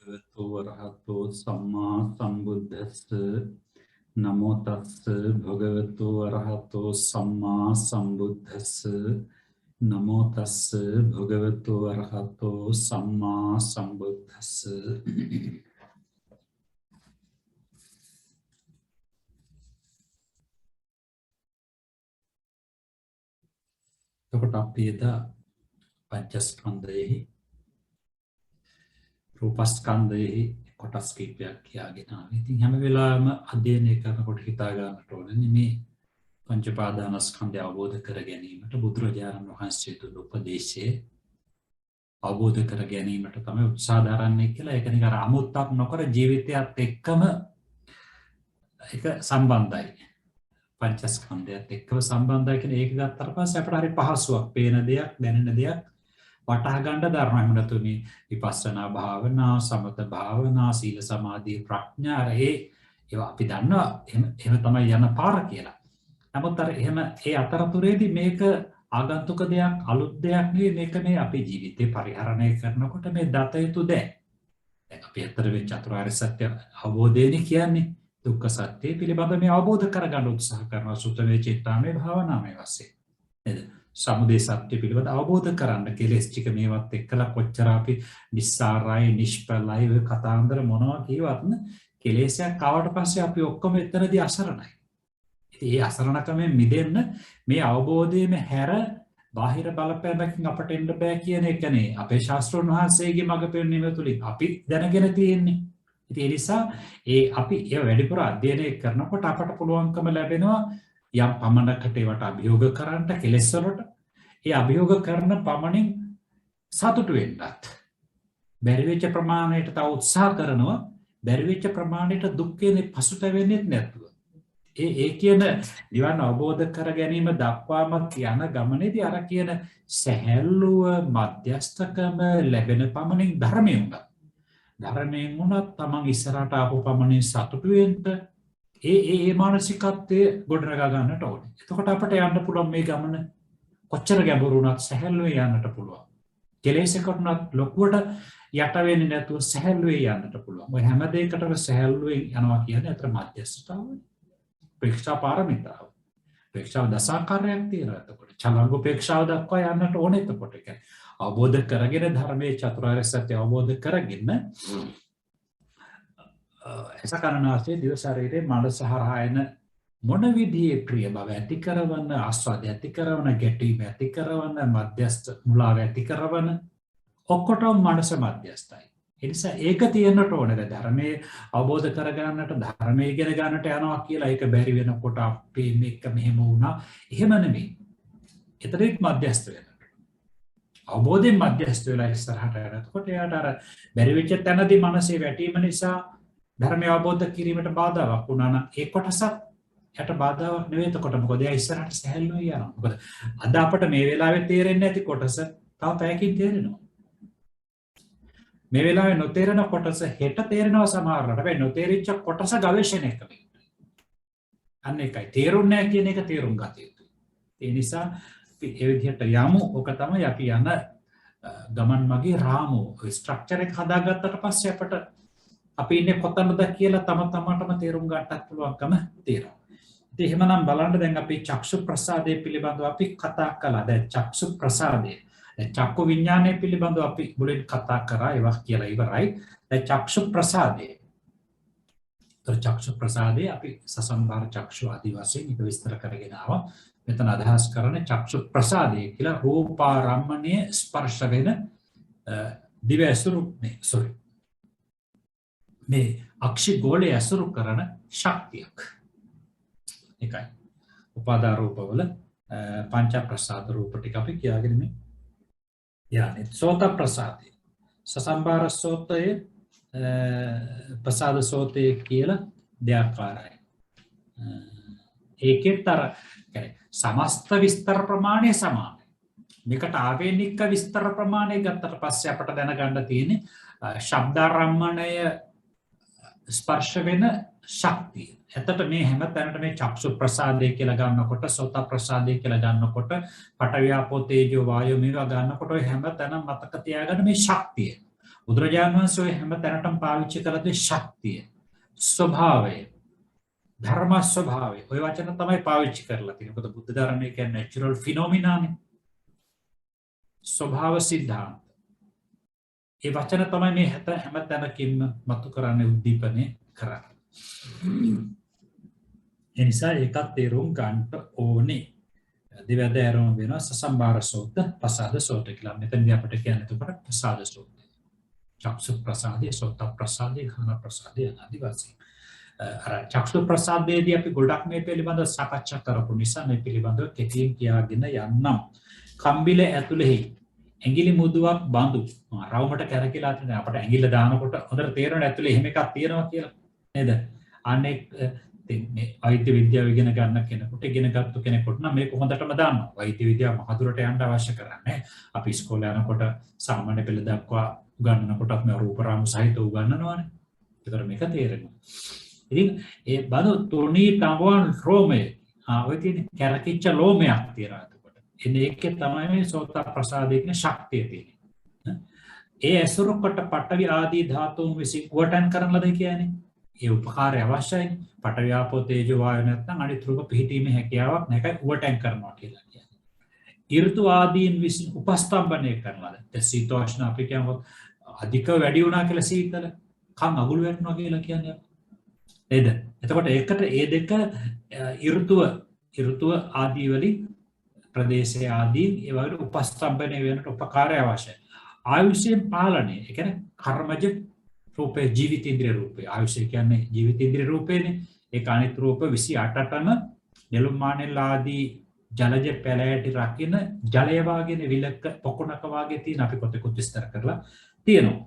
भगवतो वरहतो सम्मा संबुद्धस्स नमो तस्स भगवतो वरहतो सम्मा संबुद्धस्स नमो तस्स भगवतो वरहतो सम्मा संबुद्धस्स එතකොට අපි එදා පංචස්කන්ධයෙහි රූපස්කන්ධයෙහි කොටස් කීපයක් කියාගෙන ආවේ. ඉතින් හැම වෙලාවෙම අධ්‍යයනය කරනකොට හිතා ගන්නට ඕනේ මේ පංච පාදානස්කන්ධය අවබෝධ කර ගැනීමට බුදුරජාණන් වහන්සේ දුන්න උපදේශයේ අවබෝධ කර ගැනීමට තමයි උත්සාහ දරන්නේ කියලා. ඒක නිකන් අමුත්තක් නොකර ජීවිතයත් එක්කම ඒක සම්බන්ධයි. පංචස්කන්ධයත් එක්කම සම්බන්ධයි කියන ඒක ගත්තට පස්සේ අපිට හරි පහසුවක් පේන දෙයක් දැනෙන දෙයක් වටහා ගන්න ධර්ම. එහෙම නැතු මේ විපස්සනා භාවනා සමත භාවනා සීල සමාධි ප්‍රඥා ඒවා අපි දන්නවා එහෙම තමයි යන පාර කියලා. නමුත් අර එහෙම ඒ අතරතුරේදී මේක ආගන්තුක දෙයක් අලුත් දෙයක් නෙවෙයි. මේක මේ අපේ ජීවිතේ පරිහරණය කරනකොට මේ දත යුතු දෙයක්. දැන් අපි අතර වෙච්ච චතුරාර්ය සත්‍ය අවබෝධයනේ කියන්නේ. දුක්ඛ සත්‍ය පිළිබඳ මේ අවබෝධ කරගන්න උත්සාහ කරනවා සුතමේ චිත්තාමේ භාවනාමේ වශයෙන්. නේද? සමුදය සත්‍ය පිළිබඳ අවබෝධ කරන්න කෙලෙස් ටික මේවත් එක්කලා කොච්චර අපි නිස්සාරයි නිෂ්පලයි ඔය කතාන්දර මොනවා කියවත් කෙලෙසයක් ආවට පස්සේ අපි ඔක්කොම එතනදී අසරණයි. ඉතින් ඒ අසරණකමෙන් මිදෙන්න මේ අවබෝධයේම හැර බාහිර බලපෑමකින් අපට එන්න බෑ කියන එකනේ අපේ ශාස්ත්‍රඥ වහන්සේගේ මඟ පෙන්වීම තුලින් අපි දැනගෙන තියෙන්නේ. ඉතින් ඒ නිසා අපි ඒ වැඩිපුර අධ්‍යයනය කරනකොට අපට පුළුවන්කම ලැබෙනවා යම් පමණකට ඒවට අභියෝග කරන්න කෙලෙස් වලට. ඒ අභියෝග කරන පමණින් සතුටු වෙන්නත් බැරි වෙච්ච ප්‍රමාණයට තව උත්සාහ කරනවා. බැරි වෙච්ච ප්‍රමාණයට දුක් කියන්නේ පසුතැවෙන්නේ නැතුව. ඒ කියන නිවන අවබෝධ කර ගැනීම දක්වාම යන ගමනේදී අර කියන සැහැල්ලුව මධ්‍යස්ථකම ලැබෙන පමණින් ධර්මයෙන් උනත් ධර්මයෙන් උනත් තමන් ඉස්සරහට ආපු පමණින් සතුටු වෙන්න ඒ මානසිකත්වයේ ගොඩනගා ගන්නට ඕනේ. එතකොට අපිට යන්න පුළුවන් මේ ගමන කොච්චර ගැඹුරු වුණත් සැහැල්ලුවේ යන්නට පුළුවන්. කෙලෙසකට උනත් ලොකුවට යට වෙන්නේ නැතුව සැහැල්ලුවේ යන්නට පුළුවන්. ඔය හැම දෙයකටම සැහැල්ලුවේ යනවා කියන්නේ අතර මධ්‍යස්ථතාවයි. ප්‍රේක්ෂා පාරමිතාව. ප්‍රේක්ෂාව දසාකාරයක් තියෙනවා. එතකොට චලංගුපේක්ෂාව දක්වා යන්නට ඕනේ. එතකොට ඒක අවබෝධ කරගෙන ධර්මයේ චතුරාර්ය සත්‍ය අවබෝධ කරගෙන එසකරනාසේ දිව ශරීරයේ මනස හරහා එන මොන විදිහේ ප්‍රිය බව ඇති කරවන ආස්වාදය ඇති කරවන ගැටීම ඇති කරවන මධ්‍යස්ථ මුලාව ඇති කරවන ඔක්කොටම මනස මධ්‍යස්ථයි. ඒ නිසා ඒක තියෙන්නට ඕනේ. ධර්මයේ අවබෝධ කරගන්නට ධර්මයේ ඉගෙන ගන්නට යනවා කියලා ඒක බැරි වෙනකොට අපි මේක මෙහෙම වුණා එහෙම නෙමෙයි. ඒතරිත් මධ්‍යස්ථ වෙන්න. අවබෝධයෙන් මධ්‍යස්ථ වෙලා ඉස්සරහට යනකොට එයාට අර බැරි වෙච්ච තැනදී මනසේ වැටීම නිසා ධර්මය අවබෝධ කිරීමට බාධාවක් වුණා නම් ඒ කොටසක් යට බාධාවක් නෙවෙයි. එතකොට මොකද එයා ඉස්සරහට සැහැල්ලුවේ යනවා. මොකද අද අපට මේ වෙලාවේ තේරෙන්නේ නැති කොටස තව පැයකින් තේරෙනවා. මේ වෙලාවේ නොතේරෙන කොටස හෙට තේරෙනවා සමහරවිට. හැබැයි නොතේරිච්ච කොටස ගවේෂණය කරන්න. අන්න ඒකයි තේරුන්නේ නැහැ කියන එක තේරුම් ගත යුතුයි. ඒ නිසා අපි ඒ විදිහට යමු. ඔක තමයි අපි යන ගමන් මගේ රාමු. ස්ට්‍රක්චර් එක හදාගත්තට පස්සේ අපට අපි ඉන්නේ කොතනද කියලා තමටම තේරුම් ගන්නත් පුළුවන්කම තියෙනවා. ඉතින් එහෙමනම් බලන්න දැන් අපි චක්ෂු ප්‍රසාදයේ පිළිබඳව අපි කතා කළා. දැන් චක්ෂු ප්‍රසාදයේ චක්කු විඥානය පිළිබඳව අපි මුලින් කතා කරා. ඒවා කියලා ඉවරයි. දැන් චක්ෂු ප්‍රසාදයේ චක්ෂු ප්‍රසාදයේ අපි සසම්බාර චක්ෂු ආදී වශයෙන් ඒක විස්තර කරගෙන ආවා. මෙතන අදහස් කරන්නේ චක්ෂු ප්‍රසාදයේ කියලා රූපාරම්මණය ස්පර්ශ වෙන දිව ඇසුරු මේ අක්ෂි ගෝලයේ ඇසුරු කරන ශක්තියක්. එකයි උපාදා රූපවල පංච ප්‍රසාද රූප ටික අපි කියාගෙන මේ යන්නේ. සෝත ප්‍රසාදේ සසම්බාර සෝතයේ ප්‍රසාද සෝතයේ කියලා දෙආකාරයි. ඒකෙතර සමස්ත විස්තර ප්‍රමාණය සමානයි. මේකට ආවේනික විස්තර ප්‍රමාණය ගත්තට පස්සේ අපට දැනගන්න තියෙන්නේ ශබ්දාරම්මණය ස්පර්ශ වෙන ශක්තිය. එතකොට මේ හැම තැනට මේ චක්ෂු ප්‍රසාදය කියලා ගන්නකොට සෝත ප්‍රසාදය කියලා ගන්නකොට පඨවි ආපෝ තේජෝ වායෝ මේවා ගන්නකොට හැම තැනම මතක තියාගන්න මේ ශක්තිය. බුදුරජාණන් වහන්සේ හැම තැනටම පාවිච්චි කරලා ශක්තිය, ස්වභාවය, ධර්ම ස්වභාවය ඔය වචන තමයි පාවිච්චි කරලා තියෙන්නේ. මොකද බුද්ධ ධර්මයේ කියන්නේ නැචරල් ෆිනොමිනානේ. ස්වභාව සිද්ධාන්ත. ඒ වචන තමයි මේ හැම තැනකින්ම මතු කරන්නේ, උද්දීපනය කරන්නේ. ඒ නිසා ඒකත් තේරුම් ගන්නට ඕනේ. දෙවැද ඇරම වෙනවා සසම්බාර සෝත, ප්‍රසාද සෝත කියලා. මෙතනදී අපිට කියන්නේ එතකොට ප්‍රසාද සෝත. චක්ෂු ප්‍රසාදේ, සෝත ප්‍රසාදේ, ඝාන ප්‍රසාදේ ආදී වශයෙන්. අර චක්ෂු ප්‍රසාදයේදී අපි ගොඩක් මේ පිළිබඳව සාකච්ඡා කරපු නිසා මේ පිළිබඳව කෙටියෙන් කියාගෙන යන්නම්. කම්බිල ඇතුලෙහි ඇඟිලි මුදුවක් බඳු රවුමට කැරකිලා තියෙන අපට ඇඟිල්ල දානකොට හොඳට තේරෙනවා ඇතුලේ එහෙම එකක් තියෙනවා කියලා නේද? අනේ මේ වෛද්‍ය විද්‍යාව ඉගෙන ගන්න කෙනෙකුට ඉගෙන ගත්ත කෙනෙකුට නම් මේක හොඳටම දන්නවා. වෛද්‍ය විද්‍යාව මහදුරට යන්න අවශ්‍ය කරන්නේ. අපි ඉස්කෝලේ යනකොට සාමාන්‍ය පෙළ දක්වා උගන්වනකොටත් මේ රූප රාමු සහිත උගන්වනවානේ. ඒතර මේක තේරෙනවා. ඉතින් ඒ බඳු තුනී තඹන් රෝමේ ඔය තියෙන කැරකිච්ච ලෝමයක් තියෙනවා එතකොට. එන්නේ ඒකේ තමයි මේ සෝත ප්‍රසාදයේ කියන ශක්තිය තියෙන්නේ. ඒ ඇසුරකට පඨවි ආදී ධාතුන් විසින් උවටන් කරන ලද කියන්නේ ඒ උපකාරය අවශ්‍යයි. පඨවි ආපෝ තේජෝ වායු නැත්නම් අනිත් රූප පිහිටීමේ හැකියාවක් නැකයි උවටන් කරනවා කියලා කියන්නේ. ඍතු ආදීන් විසින් උපස්තම්භනය කරනවා. දැන් සීතෝෂ්ණ අපි කියමු අධික වැඩි වුණා කියලා සීතල කම් අගුල් වැටෙනවා කියලා කියන්නේ. නේද? එතකොට ඒකට ඒ දෙක ඍතුව ආදී වලින් ප්‍රදේශයේ ආදී ඒ වගේ උපස්තම්භනය වෙනට උපකාරය අවශ්‍යයි. ආයුෂයෙන් පාලනය. ඒ කියන්නේ කර්මජ රූපේ ජීවිතේන්ද්‍රිය රූපේ. ආයුෂය කියන්නේ ජීවිතේන්ද්‍රිය රූපේනේ. ඒක අනිත් රූප 28ටම නෙළුම් මානෙල් ආදී ජලජ පැලෑටි රකින්න ජලය වාගේන විලක පොකුණක වාගේ තියෙන අපි කොටෙකුත් විස්තර කරලා තියෙනවා.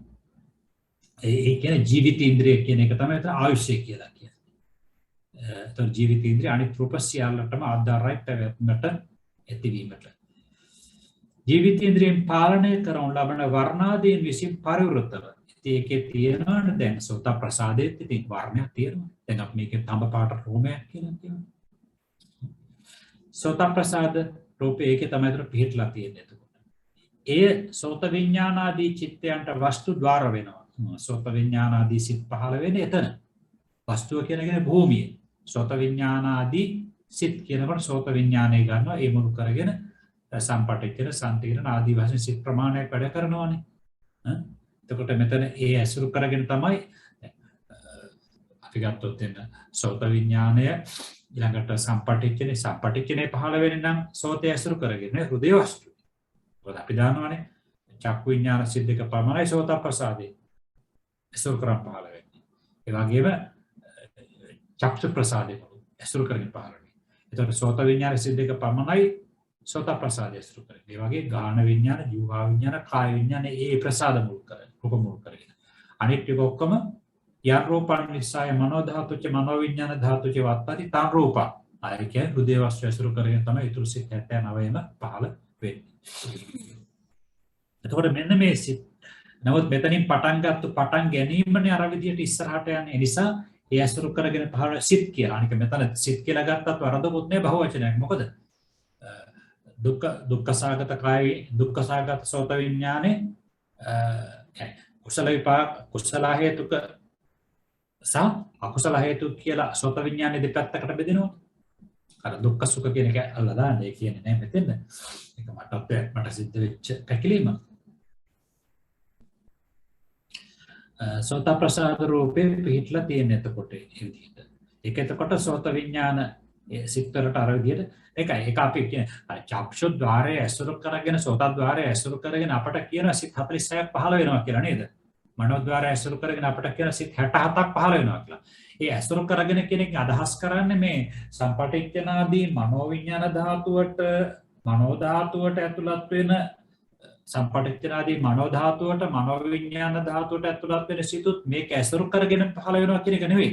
ඒ කියන්නේ ජීවිතේන්ද්‍රිය කියන එක තමයි ආයුෂය කියලා කියන්නේ. එතකොට ජීවිතේන්ද්‍රිය අනිත් රූප සියල්ලටම ආධාරයි පැවැත්මට ඇතිවීමට. ජීවිතේන්ද්‍රියෙන් පාලනය කරන ලබන වර්ණාදීන් විසින් පරිවෘතව. ඒකේ තියෙනවනේ දැන් සෝත ප්‍රසාදයේ ඉතින් වර්ණයක් තියෙනවා. දැන් අපි මේකේ තඹ පාට රෝමයක් කියලා කියනවා. සෝත ප්‍රසාද රූපේ ඒකේ තමයි අතර පිහිටලා තියෙන්නේ එතකොට. ඒ සෝත විඥානාදී චිත්තයන්ට වස්තු ద్వාර වෙනවා. සෝත විඥානාදී සිත් පහළ වෙන්නේ එතන. වස්තුව කියන්නේ භූමිය. සෝත විඥානාදී සිත් කියනකොට සෝත විඥානය ගන්නවා ඒ මුල් කරගෙන සම්පටිච්ඡන සම්තිරණ ආදී වශයෙන් සිත් ප්‍රමාණයක් වැඩ කරනවානේ. එතකොට මෙතන ඒ ඇසුරු කරගෙන තමයි අපි ගත්තොත් එන්න සෝත විඥානය ඊළඟට සම්පටිච්ඡනේ පහළ වෙන්නේ නම් සෝතය ඇසුරු කරගෙන හෘදේ වස්තු. මොකද අපි දන්නවනේ චක්කු විඥාන සිත් දෙක පමණයි සෝත ප්‍රසාදේ ඇසුරු කරන් පහළ වෙන්නේ. ඒ වගේම චක්ෂු ප්‍රසාදේ ඇසුරු කරගෙන පහළ වෙන්නේ. එතකොට සෝත විඥාන සිත් දෙක පමණයි සෝත ප්‍රසාදය ඇසුරු කරගෙන. ඒ වගේ ගාහන විඥාන, ජීවා විඥාන, කාය විඥාන ඒ ප්‍රසාද මුල් කරගෙන රූප මුල් කරගෙන. අනිත් ටික ඔක්කොම යන් රූපං නිස්සය මනෝ ධාතුච මනෝ විඥාන ධාතුච වත්තති තන් රූප. ආය කියන්නේ හෘදේ වස්තු ඇසුරු කරගෙන තමයි ඊතුරු සිත් 79ම පහළ වෙන්නේ. එතකොට මෙන්න මේ සිත් නමුත් මෙතනින් පටන් ගැනීමනේ අර විදියට ඉස්සරහට යන්නේ. ඒ නිසා ඒ ඇසුරු කරගෙන පහළ සිත් කියලා. අනික මෙතන සිත් කියලා ගත්තත් වරදකුත් නෑ බහුවචනයක්. මොකද දුක්ඛ සාගත කාය දුක්ඛ සාගත සෝත විඥානේ කුසල විපාක කුසල හේතුක සහ අකුසල හේතුක කියලා සෝත විඥානේ දෙපැත්තකට බෙදෙනවා. අර දුක්ඛ සුඛ කියන එක අල්ලලා දාන්නේ කියන්නේ නෑ මෙතෙන්ද. ඒක මට සිද්ධ වෙච්ච පැකිලීම. සෝත ප්‍රසාද රූපේ පිහිටලා තියෙන එතකොට ඒ විදිහට. ඒක එතකොට සෝත විඥාන සිත්තරට අර විදිහට ඒක අපි කියන්නේ චක්ෂු ద్వාරය ඇසුරු කරගෙන සෝත ద్వාරය ඇසුරු කරගෙන අපට කියන සිත් 46ක් පහළ වෙනවා කියලා නේද? මනෝ ద్వාරය ඇසුරු කරගෙන අපට කියන සිත් 67ක් පහළ වෙනවා කියලා. ඒ ඇසුරු කරගෙන කෙනෙක් අදහස් කරන්නේ මේ සම්පටිච්ඡනාදී මනෝ විඥාන ධාතුවට මනෝ ධාතුවට ඇතුළත් වෙන සම්පටිච්ඡනාදී මනෝ ධාතුවට මනෝ විඥාන ධාතුවට ඇතුළත් වෙන සිතුත් මේක ඇසුරු කරගෙන පහළ වෙනවා කියන එක නෙවෙයි.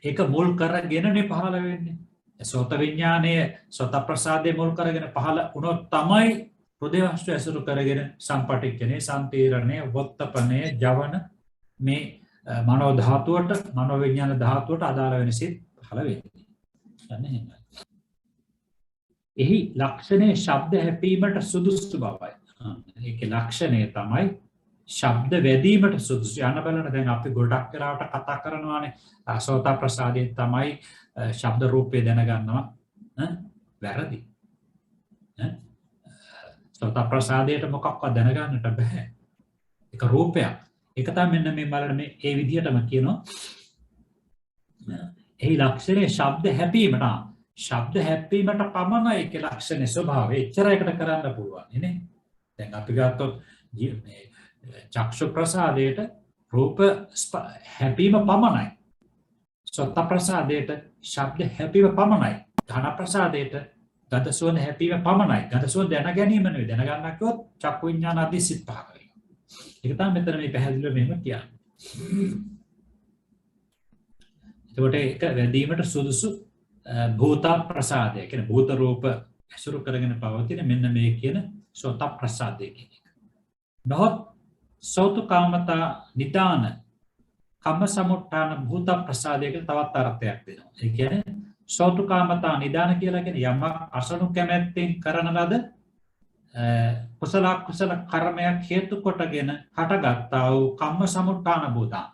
ඒක මුල් කරගෙනනේ පහළ වෙන්නේ. සෝත විඥානයේ සෝත ප්‍රසාදේ මුල් කරගෙන පහළ වුණොත් තමයි හෘදේ වස්තු ඇසුරු කරගෙන සම්පටිච්ඡනේ සම්තීරණේ වොත්තපනේ ජවන මේ මනෝ ධාතුවට මනෝ විඥාන ධාතුවට අදාළ වෙන සිත් පහළ වෙන්නේ. යන්නේ එහෙමයි. එහි ලක්ෂණේ ශබ්ද හැපීමට සුදුසු බවයි. ඒකේ ලක්ෂණය තමයි ශබ්ද වැදීමට සුදුසු යන බලන දැන් අපි ගොඩක් වෙලාවට කතා කරනවානේ සෝත ප්‍රසාදයෙන් තමයි ශබ්ද රූපේ දැනගන්නවා වැරදි සෝත ප්‍රසාදයට මොකක්වත් දැනගන්නට බෑ ඒක රූපයක් ඒක තමයි මෙන්න මේ බලන්න මේ ඒ විදිහටම කියනවා එහි ලක්ෂණය ශබ්ද හැපීමට ශබ්ද හැප්පීමට පමණයි ඒකේ ලක්ෂණ ස්වභාවය එච්චරයකට කරන්න පුළුවන් නේ දැන් අපි ගත්තොත් මේ චක්ෂු ප්‍රසාදයට රූප හැපීම පමණයි සෝත ප්‍රසාදයට ශබ්ද හැපීම පමණයි ඝන ප්‍රසාදයට ගන්ධ සුවඳ හැපීම පමණයි ගන්ධ සුවඳ දැන ගැනීම නෙවෙයි දැන ගන්න කිව්වොත් චක්කු විඥාන ආදී සිත් පහක වෙනවා ඒක තමයි මෙතන මේ පැහැදිලිව මෙහෙම කියන්නේ එතකොට ඒක වැදීමට සුදුසු භූත ප්‍රසාදය කියන්නේ භූත රූප ඇසුරු කරගෙන පවතින මෙන්න මේ කියන සෝත ප්‍රසාදය කියන එක. නහොත් සෝතුකාමතා නිදාන කම්ම සමුට්ඨාන භූත ප්‍රසාදයක තවත් අර්ථයක් දෙනවා. ඒ කියන්නේ සෝතුකාමතා නිදාන කියලා කියන්නේ යමක් අසනු කැමැත්තෙන් කරන ලද කුසල කුසල කර්මයක් හේතු කොටගෙන හටගත්තා වූ කම්ම සමුට්ඨාන භූතා.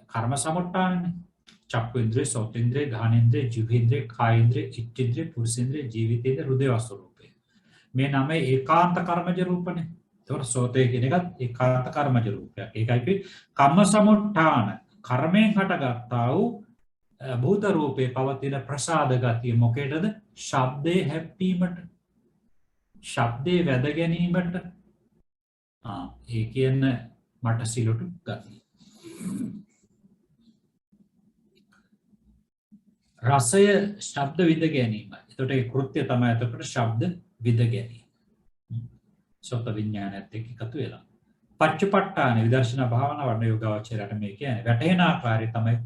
කර්ම සමුට්ඨානනේ චක්කේන්ද්‍රය, සෝතේන්ද්‍රය, ගාහනේන්ද්‍රය, ජීවේන්ද්‍රය, කායේන්ද්‍රය, ඉච්ඡේන්ද්‍රය, පුරුෂේන්ද්‍රය, ජීවිතේන්ද්‍රය, හෘදය ස්වરૂපය. මේ නම ඒකාන්ත කර්මජ රූපනේ. ඒතකොට සෝතේ කියන එකත් ඒකාන්ත කර්මජ රූපයක්. ඒකයි කිව්වේ කම්ම සමුට්ඨාන කර්මයෙන් හටගත්තා වූ භූත රූපේ පවතින ප්‍රසාද ගතිය මොකේදද? ශබ්දේ හැප්පීමට. ශබ්දේ වැද ගැනීමට. ඒ කියන්නේ මට සිලුටු ගතිය. රසය ශබ්ද විඳ ගැනීම. එතකොට ඒ කෘත්‍ය තමයි එතකොට ශබ්ද විඳ ගැනීම. සෝත විඥානයත් එක්ක එකතු වෙලා. පච්චපට්ඨාන විදර්ශනා භාවනා වඩන යෝගාවචරයට මේ කියන්නේ වැටෙන ආකාරය තමයි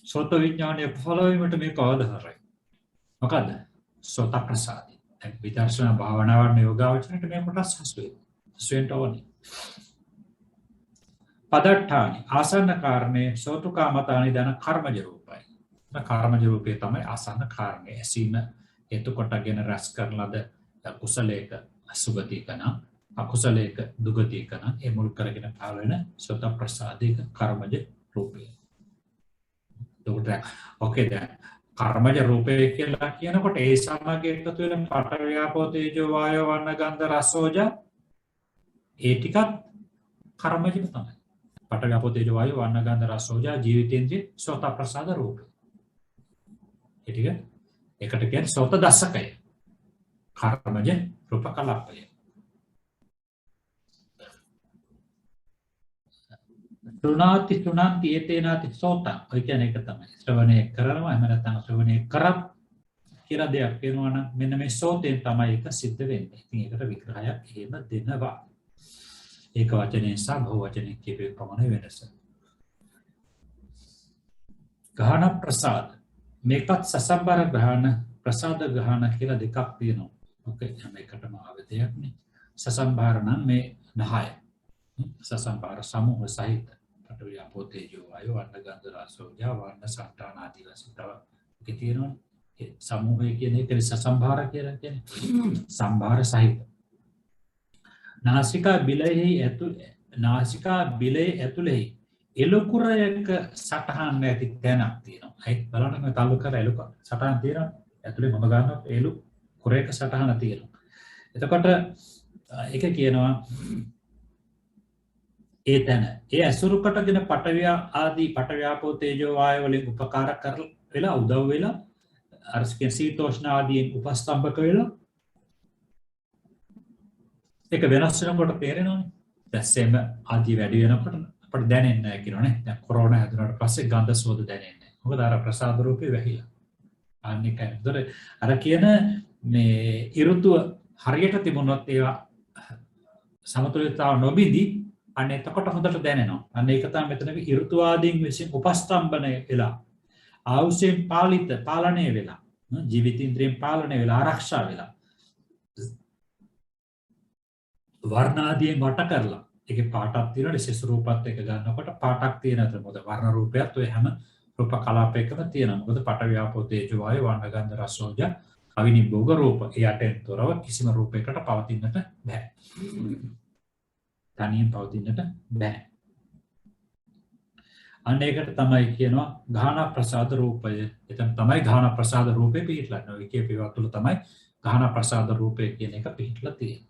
සෝත විඥානයේ පහළ වීමට මේක ආධාරයි. මොකද? සෝත ප්‍රසාදය. දැන් විදර්ශනා භාවනා වඩන යෝගාවචරයට මේ කොටස් හසු වෙනවා. ඕනේ. පදට්ඨානි ආසන්න කාරණේ සෝතුකාමතානි දන කර්මජ රූපයි. කර්මජ රූපේ තමයි ආසන්න කාරණේ. ඇසීම හේතු කොටගෙන රැස් කරන ලද කුසලයක සුගතිකන අකුසලයක දුගතිකන ඒ මුල් කරගෙන පහළ වෙන සෝත ප්‍රසාදික කර්මජ රූපය. ඕකේ දැන් කර්මජ රූපය කියලා කියනකොට ඒ සමග එකතු වෙන පඨවි ව්‍යාපෝ තේජෝ වායෝ වර්ණ ගන්ධ රස ඕජා ඒ ටිකත් කර්මජ තමයි. පඨවි ව්‍යාපෝ තේජෝ වායෝ වර්ණ ගන්ධ රස ඕජා ජීවිතේන්ද්‍රිය සෝත ප්‍රසාද රූපය. ඒ ටික එකට කියන්නේ සෝත දසකය. කර්මජ රූප කලාපය. තුනාති තුනාන්ති ඒතේනාති සෝතං ඔය කියන්නේ ඒක තමයි. ශ්‍රවණය කරනවා එහෙම නැත්නම් ශ්‍රවණය කරත් කියලා දෙයක් වෙනවා නම් මෙන්න මේ සෝතෙන් තමයි ඒක සිද්ධ වෙන්නේ. ඉතින් ඒකට විග්‍රහයක් එහෙම දෙනවා. ඒක වචනේ සහ බහුව වචනේ කියපේ ප්‍රමාණය වෙනස. ගාහන ප්‍රසාද මේකත් සසම්බර ගාහන ප්‍රසාද ගාහන කියලා දෙකක් තියෙනවා. ඔකේ හැම එකටම ආවේ දෙයක් නේ. සසම්බාර නම් මේ 10. සසම්බාර සමූහ සහිත පඨවි ආපෝ තේජෝ වායෝ වර්ණ ගන්ධ රස ඕජා වර්ණ සංඨාන ආදී වශයෙන් තව ඔකේ තියෙනවා. ඒ සමූහය කියන්නේ ඒක සසම්බාර කියලා කියන්නේ. සම්භාර සහිත. නාසිකා බිලේ ඇතුලේ එලුකුරයක සටහන් නැති තැනක් තියෙනවා. අයි බලන්න මේ තල්ලු කර එලුක සටහන් තියෙනවා. ඇතුලේ මම ගන්නවා එලු කුරයක සටහන තියෙනවා. එතකොට ඒක කියනවා ඒ තැන ඒ ඇසුරු කොටගෙන පඨවි ආදී පඨවි ආපෝ තේජෝ වායෝ වලින් උපකාර කරලා වෙලා උදව් වෙලා අර සීතෝෂ්ණ ආදී උපස්තම්භක වෙලා ඒක වෙනස් වෙනකොට තේරෙනවනේ. දැස්සෙම ආදී වැඩි වෙනකොට අපිට දැනෙන්නේ නැහැ කියනවනේ. දැන් කොරෝනා හැදුනාට පස්සේ ගන්ධ සුවඳ දැනෙන්නේ නැහැ. මොකද අර ප්‍රසාද රූපේ වැහිලා. අනික ඒතර අර කියන මේ ඍතුව හරියට තිබුණොත් ඒවා සමතුලිතතාව නොබිදී අන්න එතකොට හොඳට දැනෙනවා. අන්න ඒක තමයි මෙතනදී ඍතුවාදීන් විසින් උපස්තම්භනය වෙලා ආයුෂයෙන් පාලනය වෙලා ජීවිතේන්ද්‍රයෙන් පාලනය වෙලා ආරක්ෂා වෙලා වර්ණ ආදීන් වට කරලා ඒකේ පාටක් තියෙනවා විශේෂ රූපات එක ගන්නකොට පාටක් තියෙනවා. මොකද වර්ණ රූපයත් ඔය හැම රූප කලාපයකම තියෙනවා. මොකද පඨවි ආපෝ තේජෝ වායෝ වර්ණ ගන්ධ රස ඕජා අවිනිභෝග රූප. එයටෙන් තොරව කිසිම රූපයකට පවතින්නට බෑ. තනියෙන් පවතින්නට බෑ. අනේකට තමයි කියනවා ගාහන ප්‍රසාද රූපය. එතන තමයි ගාහන ප්‍රසාද රූපේ පිහිටලා ඉන්නේ. ඔය කියපේවා තුල තමයි ගාහන ප්‍රසාද රූපය කියන එක පිහිටලා තියෙන්නේ.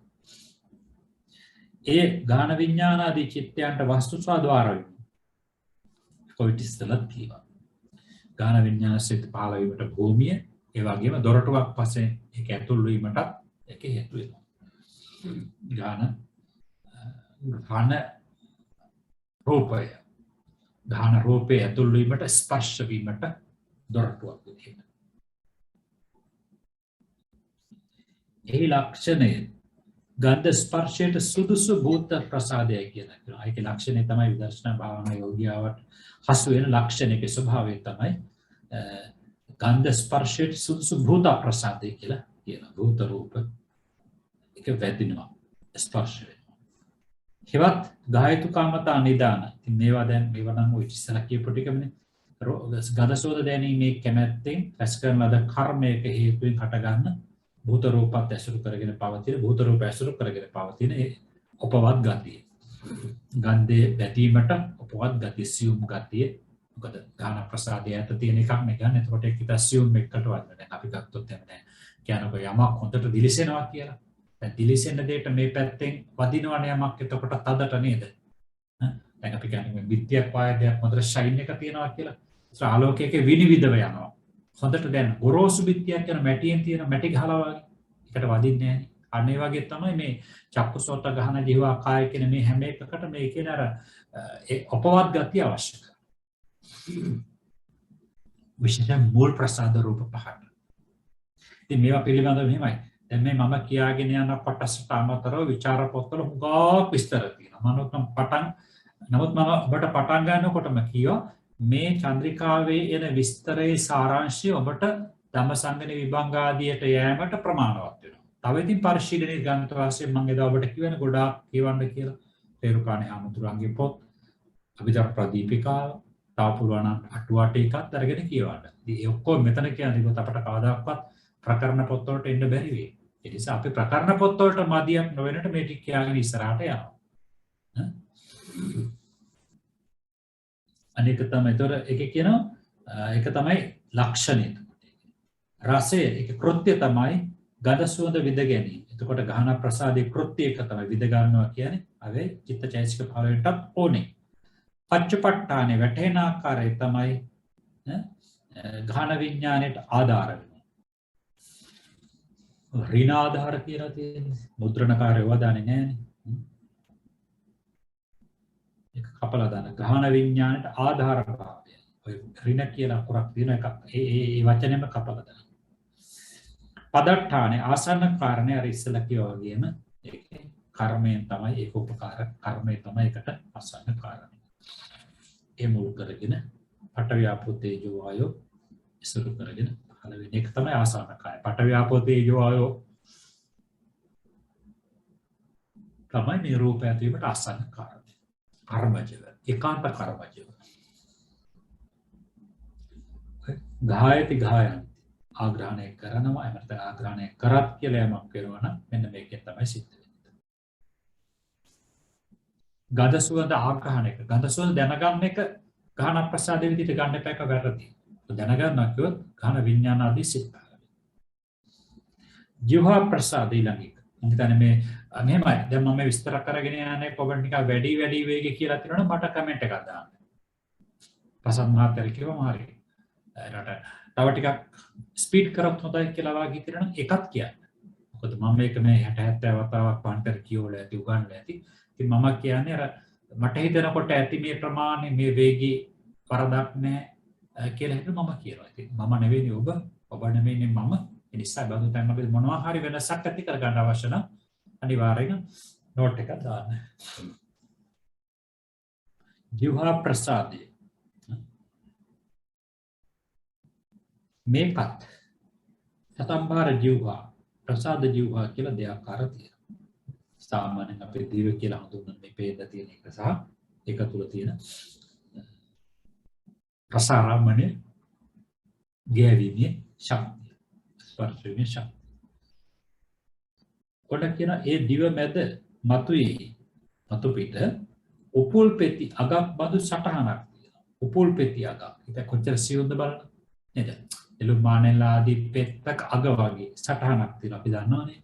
ඒ ගාහන විඥාන ආදී චිත්තයන්ට වස්තු ස්වද්වාර වෙනවා. කොයිට ඉස්සලත් කියනවා. ගාහන විඥාන සිත් පහළ වීමට භූමිය, ඒ වගේම දොරටුවක් පස්සේ ඒක ඇතුල් වීමට ඒක හේතු වෙනවා. ගාහන රූපය ගාහන රූපේ ඇතුල් වීමට ස්පර්ශ වීමට දොරටුවක් විදිහට. ඒ ලක්ෂණය ගන්ධ ස්පර්ශයට සුදුසු භූත ප්‍රසාදය කියලා කියනවා. ඒකේ ලක්ෂණය තමයි විදර්ශනා භාවනා යෝගියාවට හසු වෙන ලක්ෂණයක ස්වභාවය තමයි ගන්ධ ස්පර්ශයට සුදුසු භූත ප්‍රසාදය කියලා කියනවා. භූත රූප එක වැදිනවා ස්පර්ශ වෙනවා. හෙවත් ගායතු කාමතා නිදාන. ඉතින් මේවා නම් ඔය ඉස්සලා කියපු ටිකමනේ. ගදසෝද දැනීමේ කැමැත්තෙන් රැස් කරන ලද කර්මයක හේතුවෙන් හටගන්න භූත රූපත් ඇසුරු කරගෙන පවතින භූත රූප ඇසුරු කරගෙන පවතින ඒ උපවත් ගතිය. ගන්ධයේ වැදීමට උපවත් ගතිය සියුම් ගතිය. මොකද ගාහන ප්‍රසාදය ඇත තියෙන එකක් නේ ගන්න. එතකොට ඒක සියුම් එකකට වදිනවා. දැන් අපි ගත්තොත් එහෙම නෑ. කියනකොට යමක් හොඳට දිලිසෙනවා කියලා. දැන් දිලිසෙන දෙයට මේ පැත්තෙන් වදිනවනේ යමක් එතකොට තදට නේද? දැන් අපි කියන්නේ විද්‍යාවක් වායයක් හොඳට ෂයින් එක තියනවා කියලා. ඒ ආලෝකයක විනිවිදව යනවා. හොඳට දැන් ගොරෝසු බිත්තියක් යන මැටියෙන් තියෙන මැටි ගහලා වගේ එකට වදින්නේ නැහැ. අන්න ඒ වගේ තමයි මේ චක්කුසෝත ගහන ජීවා කාය කියන මේ හැම එකකට මේ කියන අර ඒ අපවත් ගතිය අවශ්‍ය කරනවා. විශේෂයෙන් මූල ප්‍රසාද රූප පහට. ඉතින් මේවා පිළිබඳව මෙහෙමයි. දැන් මේ මම කියාගෙන යන කොටසට අමතරව විචාර පොත්වල හුඟක් විස්තර තියෙනවා. නමුත් මම ඔබට පටන් ගන්නකොටම කියවා මේ චන්ද්‍රිකාවේ එන විස්තරයේ සාරාංශය ඔබට ධම්මසංගණි විභංගාදියට යෑමට ප්‍රමාණවත් වෙනවා. තව ඉතින් පරිශීලනයේ ග්‍රන්ථ වාසියෙන් මම එදා ඔබට කියවන ගොඩාක් කියවන්න කියලා. තේරුකාණේ හාමුදුරන්ගේ පොත්, අභිධර්ම ප්‍රදීපිකාව, තව පුළුවන් නම් අටුවාට එකක් අරගෙන කියවන්න. ඉතින් ඒ ඔක්කොම මෙතන කියන්නේ අපට කවදාවත් ප්‍රකරණ පොත්වලට එන්න බැරි වෙයි. ඒ නිසා අපි ප්‍රකරණ පොත්වලට මදියක් නොවෙනට මේ ටික කියලාගෙන ඉස්සරහට යනවා. අනික තමයි ඒතර ඒක කියනවා ඒක තමයි ලක්ෂණය. රසය ඒක කෘත්‍ය තමයි ගඳ සුවඳ විඳ ගැනීම. එතකොට ගාහන ප්‍රසාදයේ කෘත්‍ය එක තමයි විඳ ගන්නවා කියන්නේ අවේ චිත්තචෛතසික භාවයටත් ඕනේ. පච්චපට්ඨානේ වැටෙන ආකාරය තමයි ගාහන විඥාණයට ආධාර වෙනවා. ඍණ ආධාර කියලා තියෙන්නේ. මුද්‍රණකාරය වදාන්නේ නැහැනේ. කපලා දාන ගාහන විඥාණයට ආධාර භාවය. ඔය ඍණ කියලා කරක් දින එකක්. ඒ වචනයම කපලා දාන. පදට්ඨානේ ආසන්න කාරණේ අර ඉස්සලා කිව්වා වගේම ඒකේ කර්මයෙන් තමයි ඒක උපකාර කර්මය තමයි ඒකට ආසන්න කාරණේ. ඒ මුල් කරගෙන පඨවි ආපෝ තේජෝ වායෝ ඉස්සරු කරගෙන පහළ වෙන එක තමයි ආසන්න කාය. පඨවි ආපෝ තේජෝ වායෝ තමයි මේ රූපය ඇතිවීමට ආසන්න කාරණේ. කර්මජව ඒකාන්ත කර්මජව ගායති ගායන්ති ආග්‍රහණය කරනවා එමෙත ආග්‍රහණය කරත් කියලා යමක් කරනවා නම් මෙන්න මේකෙන් තමයි සිද්ධ වෙන්නේ. ගඳ සුවඳ ආග්‍රහණය කර ගඳ සුවඳ දැනගන්න එක ගාහන ප්‍රසාදයේ විදිහට ගන්න එපා එක වැරදි. දැනගන්නවා කිව්වොත් ගාහන විඥාන ආදී සිත් පහළ. ජීව ප්‍රසාද ඊළඟ ඉතින් මේ මෙහෙමයි දැන් මම විස්තර කරගෙන යන්නේ කොබන් ටික වැඩි වේගෙ කියලා තියෙනවනේ මට කමෙන්ට් එකක් දාන්න. පසන් මහත්තයා කිව්වම හරි. රට තව ටිකක් ස්පීඩ් කරොත් හොඳයි කියලා වගේ කියනවා එකක් කියන්න. මොකද මම මේක මේ 60 70 වතාවක් පන්තර කියවලා ඇති උගන්වලා ඇති. ඉතින් මම කියන්නේ අර මට හිතෙනකොට ඇති මේ ප්‍රමාණය මේ වේගී වරදක් නැහැ කියලා හිතන මම කියනවා. ඉතින් මම නෙවෙයි ඔබ නෙවෙයි මම. ඒ නිසා බඳු තැන් අපි මොනවා හරි වෙනසක් ඇති කර ගන්න අවශ්‍ය නම් අනිවාර්යෙන් නෝට් එකක් දාන්න. ජීවා ප්‍රසාදේ මේකත් සතම්බාර ජීවා ප්‍රසාද ජීවා කියලා දෙආකාර තියෙනවා. සාමාන්‍යයෙන් අපේ දිව කියලා හඳුන්වන මේ පේද තියෙන එක සහ ඒක තුල තියෙන ප්‍රසාරමණය ගෑවීමේ ශක්තිය ස්පර්ශයේ ශක්තිය. කොට කියන ඒ දිව මැද මතුවේ මතු පිට උපුල් පෙති අගක් බඳු සටහනක් තියෙනවා. උපුල් පෙති අගක්. ඒක කොච්චර සියුම්ද බලන්න. නේද? එළුම් මානෙලා ආදී පෙත්තක අග වගේ සටහනක් තියෙනවා අපි දන්නවනේ.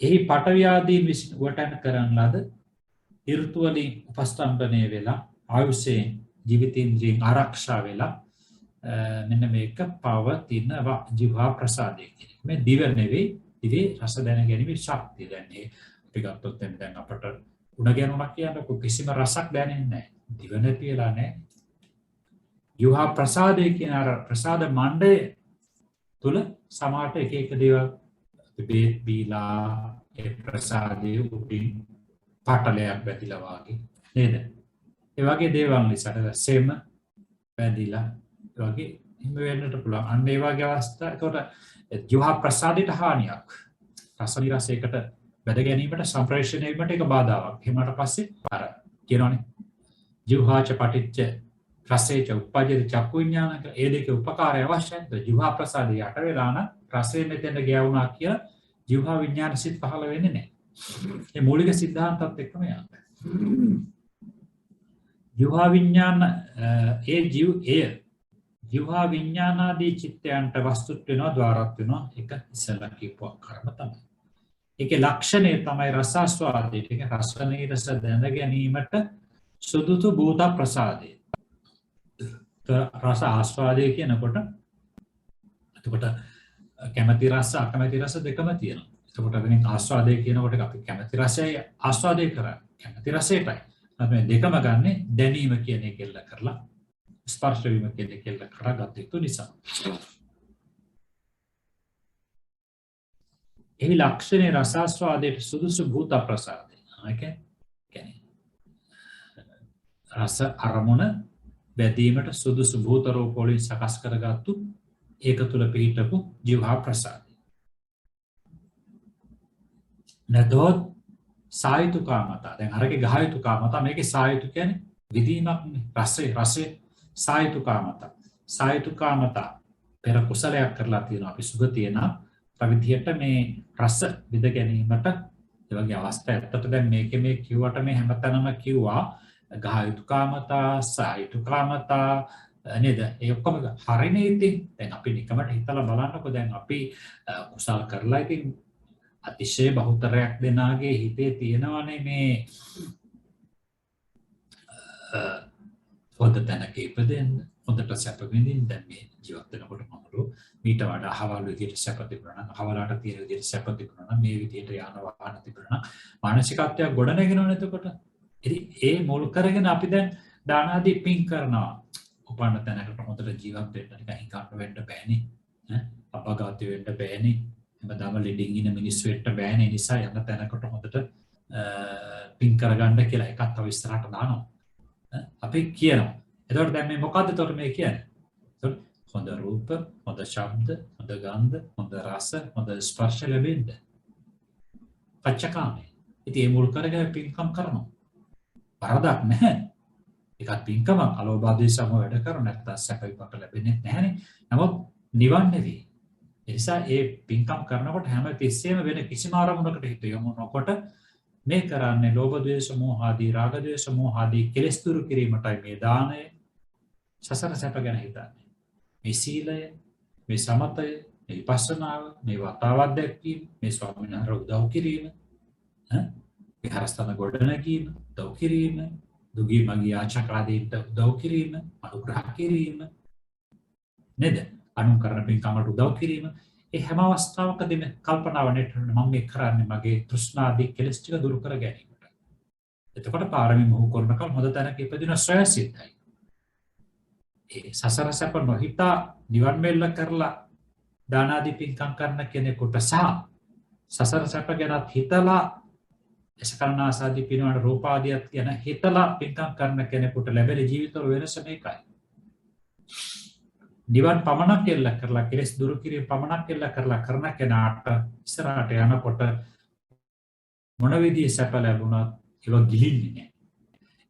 එහි පටවි ආදීන් විසින් වටන කරන ලද ඍතු වලින් උපස්තම්භනය වෙලා ආයුෂයෙන් ජීවිතේන්ද්‍රියෙන් ආරක්ෂා වෙලා මෙන්න මේක පවතිනවා ජීවා ප්‍රසාදය කියන්නේ. මේ දිව නෙවෙයි දිවේ රස දැන ගැනීමේ ශක්තිය. දැන් මේ අපි ගත්තොත් දැන් අපට උණ ගැනුමක් කියනකොට කිසිම රසක් දැනෙන්නේ නැහැ. දිව නැති වෙලා නැහැ. ජීවා ප්‍රසාදය කියන අර ප්‍රසාද මණ්ඩය තුල සමාට එක එක දේවල් බේත් බීලා ඒ ප්‍රසාදයේ උඩින් පාටලයක් වැදිලා වගේ නේද? ඒ වගේ දේවල් නිසා සෙම වැදිලා ඒ වගේ හිම වෙන්නට පුළුවන්. අන්න ඒ වගේ අවස්ථා. ඒකට ජීවා ප්‍රසාදයට හානියක්. රස නිරසයකට බැද ගැනීමට සම්ප්‍රේෂණය වීමට ඒක බාධාවක්. එහෙමකට පස්සේ අර කියනවනේ ජීවහාච පටිච්ච රසේච උපජ්ජති චක්කු විඥානක ඒ දෙකේ උපකාරය අවශ්‍යයි. ජීවා ප්‍රසාදය යට වෙලා නම් රසය මෙතෙන්ට ගෑවුණා කියලා ජීවා විඥාන සිත් පහළ වෙන්නේ නැහැ. මේ මූලික સિદ્ધාන්තත් එක්කම යනවා. ජීවා විඥාන ජීවා විඥානාදී චිත්තයන්ට වස්තුත් වෙනවා ద్వාරත් වෙනවා. ඒක ඉස්සෙල්ලා කියපුවා කර්ම තමයි. ඒකේ ලක්ෂණය තමයි රසාස්වාදයට. ඒක රස නිරස දැන ගැනීමට සුදුසු භූත ප්‍රසාදය. රස ආස්වාදය කියනකොට එතකොට කැමැති රස අකමැති රස දෙකම තියෙනවා. එතකොට දැන් ආස්වාදය කියනකොට අපි කැමැති රසය ආස්වාදය කරා කැමැති රසයටයි. අපි දෙකම ගන්නෙ දැනීම කියන එක එල්ල කරලා ස්පර්ශ වීම කියන එක එල්ල කරලා ගත යුතු නිසා. එහි ලක්ෂණේ රසාස්වාදයට සුදුසු භූත ප්‍රසාදය. කියන්නේ රස අරමුණ බැදීමට සුදුසු භූත රූප වලින් සකස් කරගත්තු ඒක තුල පිහිටපු ජීවා ප්‍රසාදය. නදොත් සායතුකාමතා. දැන් අරගේ ගහයුතුකාමතා මේකේ සායතු කියන්නේ විදීමක් රසයේ සායතුකාමතා. සායතුකාමතා පෙර කුසලයක් කරලා තියෙනවා අපි සුගතියන ප්‍රවිධියට මේ රස විද ගැනීමට ඒ වගේ අවස්ථා ඇත්තට දැන් මේකේ මේ කිව්වට මේ හැමතැනම කිව්වා ගහයුතුකාමතා සායතුකාමතා නේද? ඒ ඔක්කොම හරිනේ ඉතින්. දැන් අපි නිකමට හිතලා බලන්නකො දැන් අපි කුසල් කරලා ඉතින් අතිශය බහුතරයක් දෙනාගේ හිතේ තියෙනවනේ මේ හොඳ තැනක ඉපදෙන්න, හොඳට සැප විඳින්න. දැන් මේ ජීවත් වෙනකොට මමලු මීට වඩා අහවල් විදිහට සැප තිබුණා නම්, අහවලාට තියෙන විදිහට සැප තිබුණා නම්, මේ විදිහට යාන වාහන තිබුණා නම් මානසිකත්වයක් ගොඩ නැගෙනවනේ එතකොට. ඉතින් ඒ මුල් කරගෙන අපි දැන් දාන ආදී පින් කරනවා. උපන්න තැනකට හොඳට ජීවත් වෙන්න නිකන් හිඟන්න වෙන්න බෑනේ. අපඝාත වෙන්න බෑනේ. හැමදාම ලෙඩින් ඉන්න මිනිස්සු වෙන්න බෑනේ. නිසා යන තැනකට හොඳට පින් කරගන්න කියලා එකක් තව ඉස්සරහට දානවා. අපි කියනවා. එතකොට දැන් මේ මොකද්ද එතකොට මේ කියන්නේ? එතකොට හොඳ රූප, හොඳ ශබ්ද, හොඳ ගන්ධ, හොඳ රස, හොඳ ස්පර්ශ ලැබෙන්න. පච්චකාමී. ඉතින් මේ මුල් කරගෙන පින්කම් කරනවා. වරදක් නැහැ. ඒකත් පින්කම අලෝභ දේශම වැඩ කරන නැත්නම් සැප විපාක ලැබෙන්නේ නැහැනේ. නමුත් නිවන් නෙවෙයි. ඒ නිසා ඒ පින්කම් කරනකොට හැම තිස්සෙම වෙන කිසිම ආරමුණකට හිත යොමු නොකොට මේ කරන්නේ ලෝභ ද්වේෂ මෝහ ආදී රාග ද්වේෂ මෝහ ආදී කෙලෙස් දුරු කිරීමටයි මේ දානය සසර සැප ගැන හිතන්නේ. මේ සීලය, මේ සමතය, මේ විපස්සනාව, මේ වතාවත් දැක්වීම, මේ ස්වාමීන් වහන්සේ උදව් කිරීම, විහාරස්ථාන ගොඩනැගීම, උදව් කිරීම, දුගී මගී ආචාරාදීන්ට උදව් කිරීම, අනුග්‍රහ කිරීම නේද? අනුකරණ පින්කමට උදව් කිරීම. ඒ හැම අවස්ථාවකදීම කල්පනාව නෙටන මම මේ කරන්නේ මගේ තෘෂ්ණාදී කෙලෙස් ටික දුරු කර ගැනීමට. එතකොට පාරමී මොහු කරනකල් හොඳ තැනක ඉපදින ශ්‍රේයසිතයි. ඒ සසර සැප නොහිතා නිවන් මෙල්ල කරලා දාන ආදී පින්කම් කරන කෙනෙකුට සහ සසර සැප ගැන හිතලා එසකරණාසාදී පිනවන රූප ආදියත් ගැන හිතලා පින්කම් කරන කෙනෙකුට ලැබෙන ජීවිතවල වෙනස මේකයි. නිවන් පමණක් එල්ල කරලා කෙලෙස් දුරු කිරීම පමණක් එල්ල කරලා කරන කෙනාට ඉස්සරහට යනකොට මොන විදිහේ සැප ලැබුණත් ඒව ගිලින්නේ නැහැ.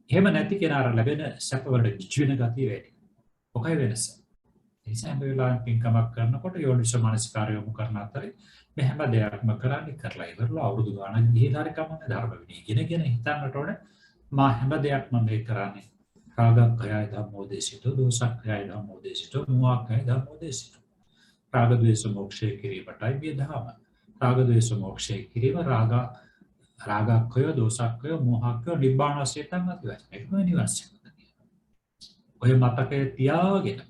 එහෙම නැති කෙනාට ලැබෙන සැප වලට කිච් වෙන ගතිය වැඩි. මොකයි වෙනස? නිසා හැම වෙලාවෙම පින්කමක් කරනකොට යෝනිසෝ මනසිකාරය යොමු කරන අතරේ මේ හැම දෙයක්ම කරන්නේ කරලා ඉවරලා අවුරුදු ගාණක් ගිහිලා හරි කමන්නේ ධර්ම විනය ඉගෙන හිතන්නට ඕනේ මා හැම දෙයක්ම මේ කරන්නේ රාගක්ඛයයි ධම්මෝදේශිතෝ දෝසක්ඛයයි ධම්මෝදේශිතෝ මෝහක්ඛයයි ධම්මෝදේශිතෝ රාග ද්වේෂ මොක්ෂය කිරීමටයි මේ ධම රාග ද්වේෂ මොක්ෂය කිරීම රාගක්ඛය දෝසක්ඛය මෝහක්ඛය නිබ්බානසයටම ඇතිවෙයි ඒක නිවර්සය ඔය මතකයේ තියාගෙන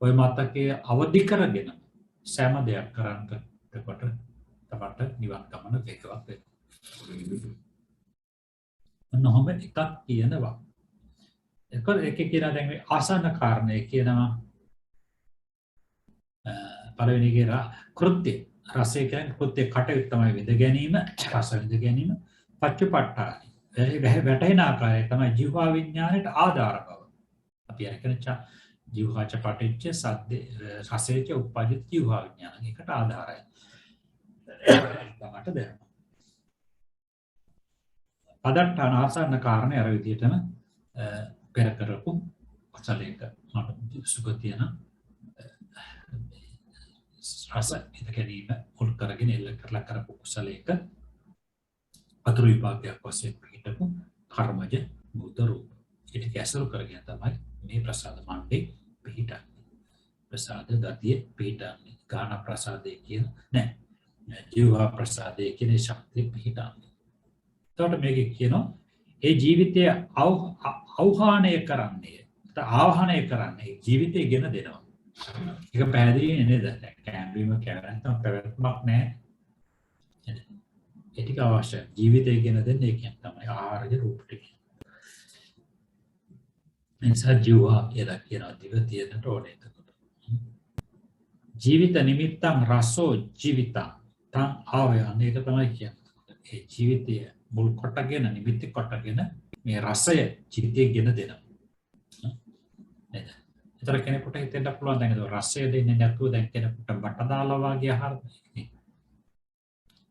ඔය මතකයේ අවදි කරගෙන සෑම දෙයක් කරන්නකොට තමට නිවන් ගමන වේගවත් වෙනවා. මොනවාම එකක් කියනවා. ඒක කියන දැන් මේ ආසන්න කාරණේ කියනවා පළවෙනි එක කෘත්‍ය රසය කියන්නේ කෘත්‍ය කටයුත්ත තමයි විඳ ගැනීම රස විඳ ගැනීම පච්චපට්ඨාන වැටෙන ආකාරය තමයි ජීවා විඥාණයට ආධාර බව. අපි අරගෙන ජීවහාච පටිච්ච සද්ද රසේච උප්පජිත ජීවහා විඥාන එකට ආධාරයි. තමට දැනෙනවා. පදට්ඨාන ආසන්න කාරණේ අර විදිහටම පෙර කරපු අසලයක මට සුගතියන රස ඉද ගැනීම මුල් කරගෙන එල්ල කරලා කරපු කුසලයක අතුරු විපාකයක් වශයෙන් පිටපු කර්මජ බුද්ධ රූප. ඒක ඇසුරු කරගෙන තමයි මේ ප්‍රසාද මණ්ඩේ පිහිටන්නේ. ප්‍රසාද ගතිය පිහිටන්නේ. ගාන ප්‍රසාදේ කියන නෑ. ජීවා ප්‍රසාදේ කියන ශක්තිය පිහිටන්නේ. එතකොට මේක කියනවා ඒ ජීවිතය අවහානය කරන්නේ. ආවහනය කරන්නේ ජීවිතය ගෙන දෙනවා. ඒක පැහැදිලි නේද? කැම්බීම කැරෙන්න පැවැත්මක් නෑ. ඒ ටික අවශ්‍යයි. ජීවිතය ගෙන දෙන්නේ ඒක තමයි ආහාරය රූප ටික. නිසා ජීවා කියලා කියන දිව තියෙනට ඕනේ එතකොට. ජීවිත නිමිත්තං රසෝ ජීවිතං තං ආවයන් ඒක තමයි කියන්නේ. ඒ ජීවිතය මුල් කොටගෙන නිමිති කොටගෙන මේ රසය ජීවිතය ගෙන දෙනවා. නේද? ඒතර කෙනෙකුට හිතෙන්න පුළුවන් දැන් ඒක රසය දෙන්නේ නැතුව දැන් කෙනෙකුට බට දාලා වගේ ආහාර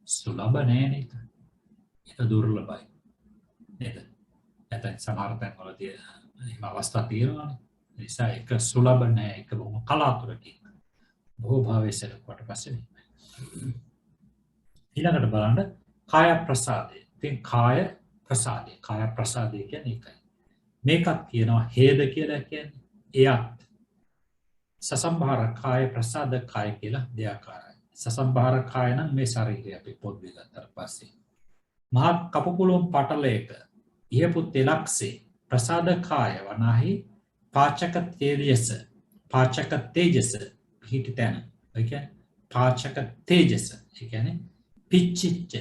සුලභ නෑ නේද? ඒක දුර්ලභයි. නේද? නැත්නම් සමහර තැන්වලදී එහෙම අවස්ථා තියෙනවා. ඒ නිසා ඒක සුලභ නෑ ඒක බොහොම කලාතුරකින්. බොහෝ භාවයකට කොට පස්සේ ඊළඟට බලන්න කාය ප්‍රසාදේ. ඉතින් කාය ප්‍රසාදේ කියන්නේ ඒකයි. මේකත් කියනවා හේද කියලා කියන්නේ එයත් සසම්භාර කාය ප්‍රසාද කාය කියලා දෙආකාරයි. සසම්භාර කාය නම් මේ ශරීරය අපි පොඩ්ඩක් ගත්තට පස්සේ මහා කපුපුලුම් පටලයක ඉහපු තෙලක්සේ ප්‍රසාද කාය වනාහි පාචක තේජස පිහිටි තැන. ඒ කියන්නේ පාචක තේජස. ඒ කියන්නේ පිච්චිච්ච